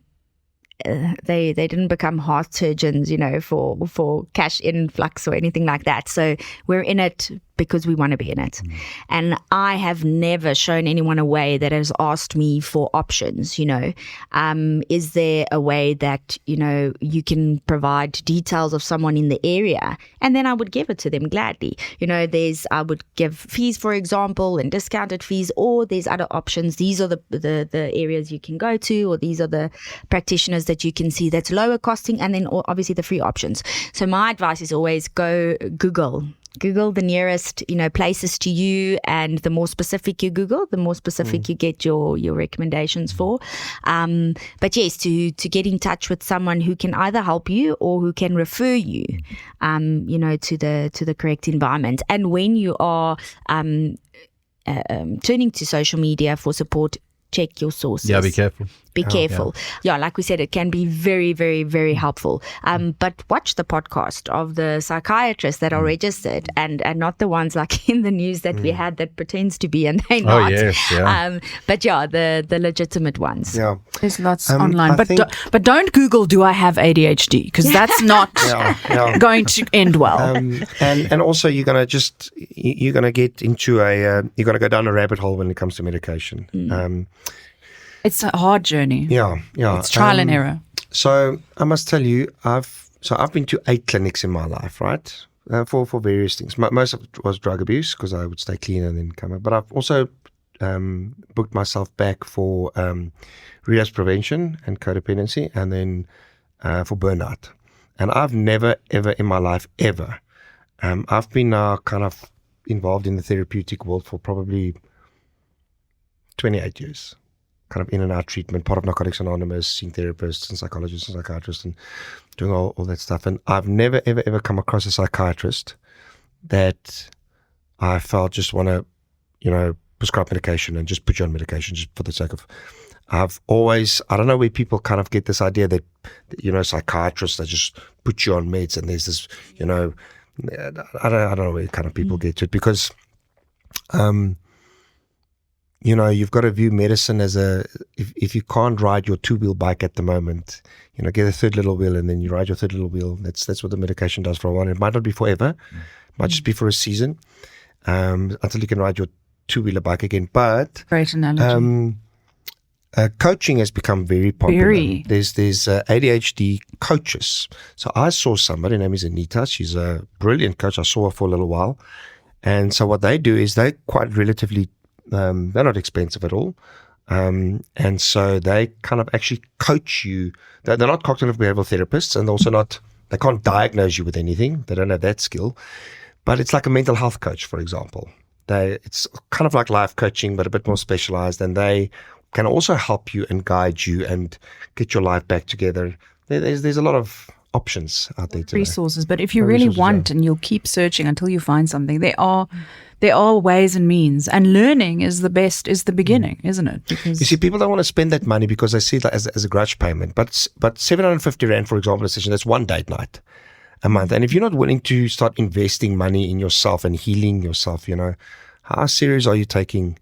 didn't become heart surgeons, for cash influx or anything like that. So we're in it because we want to be in it. And I have never shown anyone a way that has asked me for options, is there a way that, you can provide details of someone in the area? And then I would give it to them gladly. I would give fees, for example, and discounted fees, or there's other options. These are the areas you can go to, or these are the practitioners that you can see that's lower costing, and then obviously the free options. So my advice is always go Google the nearest, places to you, and the more specific you Google, the more specific you get your recommendations for. But yes, to get in touch with someone who can either help you or who can refer you, to the correct environment. And when you are turning to social media for support, check your sources. Yeah, be careful. Be careful. Yeah, like we said, it can be very, very, very helpful. But watch the podcast of the psychiatrists that are registered and not the ones like in the news that we had that pretends to be and they're not. Oh, yes, yeah. But yeah, the legitimate ones. Yeah. There's lots online. But don't Google, do I have ADHD? Because that's not going to end well. And also you're going to get into you're going to go down a rabbit hole when it comes to medication. It's a hard journey. Yeah. It's trial and error. So I must tell you, I've been to 8 clinics in my life, right? For various things. Most of it was drug abuse because I would stay clean and then come up. But I've also booked myself back for relapse prevention and codependency, and then for burnout. And I've never, ever in my life, ever, I've been now kind of involved in the therapeutic world for probably 28 years. Kind of in and out treatment, part of Narcotics Anonymous, seeing therapists and psychologists and psychiatrists and doing all that stuff. And I've never, ever, ever come across a psychiatrist that I felt just want to, prescribe medication and just put you on medication just for the sake of. I've always, I don't know where people kind of get this idea that, psychiatrists that just put you on meds, and there's this, I don't know where kind of people get to it, because, you've got to view medicine as if you can't ride your 2-wheel bike at the moment, get a third little wheel and then you ride your third little wheel. That's what the medication does for a while. It might not be forever. It might just be for a season, until you can ride your 2-wheeler bike again. But great analogy. Coaching has become very popular. There's ADHD coaches. So I saw somebody, her name is Anita. She's a brilliant coach. I saw her for a little while. And so what they do is they're quite relatively they're not expensive at all. And so they kind of actually coach you. They're not cognitive behavioral therapists, and also they can't diagnose you with anything. They don't have that skill. But it's like a mental health coach, for example. It's kind of like life coaching, but a bit more specialized, and they can also help you and guide you and get your life back together. There's a lot of options out there today. Resources, but if you really want, and you'll keep searching until you find something, there are ways and means, and learning is the beginning, isn't it? Because you see, people don't want to spend that money because they see it as a grudge payment. But 750 Rand, for example, a session, that's one date night a month. And if you're not willing to start investing money in yourself and healing yourself, how serious are you taking?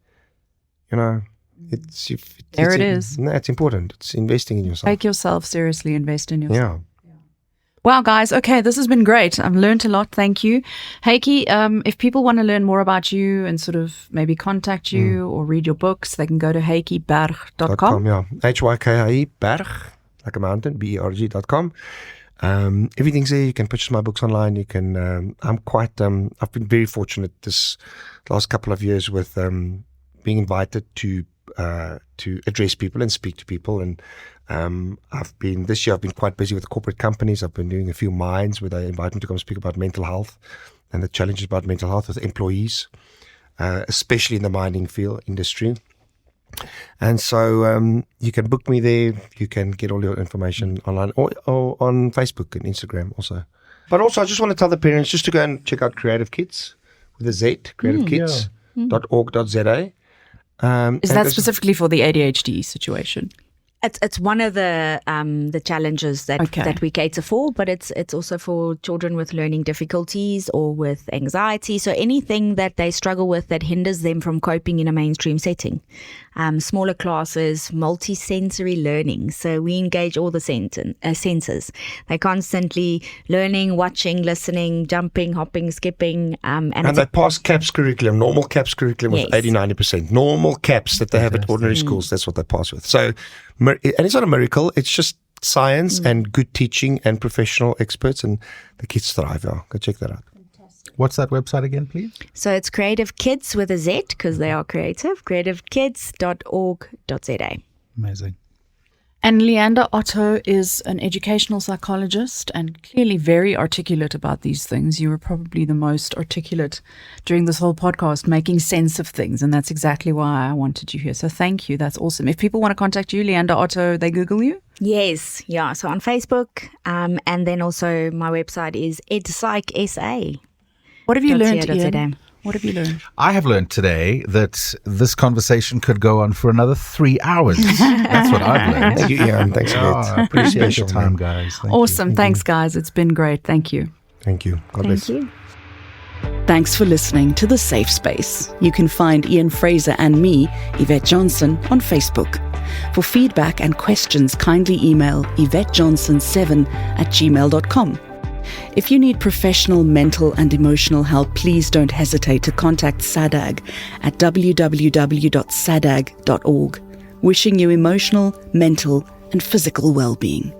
It's important. It's investing in yourself. Take yourself seriously, invest in yourself. Yeah. Wow, guys. Okay, this has been great. I've learned a lot. Thank you. Hykie, if people want to learn more about you and sort of maybe contact you or read your books, they can go to HykieBerg.com. Yeah. HYKIE Berg, like a mountain, BERG.com. Everything's there. You can purchase my books online. You can, I've been very fortunate this last couple of years with being invited to address people and speak to people. And this year I've been quite busy with corporate companies. I've been doing a few minds where they invite me to come speak about mental health and the challenges about mental health with employees, especially in the mining field industry. And so you can book me there. You can get all your information online or on Facebook and Instagram also. But also I just want to tell the parents just to go and check out Creative Kids with a Z, creativekids.org.za. Is that specifically for the ADHD situation? It's one of the challenges that we cater for, but it's also for children with learning difficulties or with anxiety. So anything that they struggle with that hinders them from coping in a mainstream setting. Smaller classes, multi-sensory learning. So we engage all the senses. They're constantly learning, watching, listening, jumping, hopping, skipping. And they pass CAPS curriculum, normal CAPS curriculum with 80-90%. Normal CAPS that they have at ordinary schools, that's what they pass with. So, and it's not a miracle, it's just science and good teaching and professional experts, and the kids thrive. Go check that out. What's that website again, please? So it's Creative Kids with a Z because they are creative, creativekids.org.za. Amazing. And Leandra Otto is an educational psychologist and clearly very articulate about these things. You were probably the most articulate during this whole podcast, making sense of things. And that's exactly why I wanted you here. So thank you. That's awesome. If people want to contact you, Leandra Otto, they Google you? Yes. Yeah. So on Facebook. And then also my website is EdPsychSA. What have you learned, Ian? What have you learned? I have learned today that this conversation could go on for another 3 hours. That's what I've learned. Thank you, Ian. Thanks a lot. I appreciate your time, guys. Awesome. Thanks, guys. It's been great. Thank you. Thank you. God bless. Thank you. Thanks for listening to The Safe Space. You can find Ian Fraser and me, Yvette Johnson, on Facebook. For feedback and questions, kindly email yvettejohnson7@gmail.com. If you need professional mental and emotional help, please don't hesitate to contact SADAG at www.sadag.org. Wishing you emotional, mental, and physical well-being.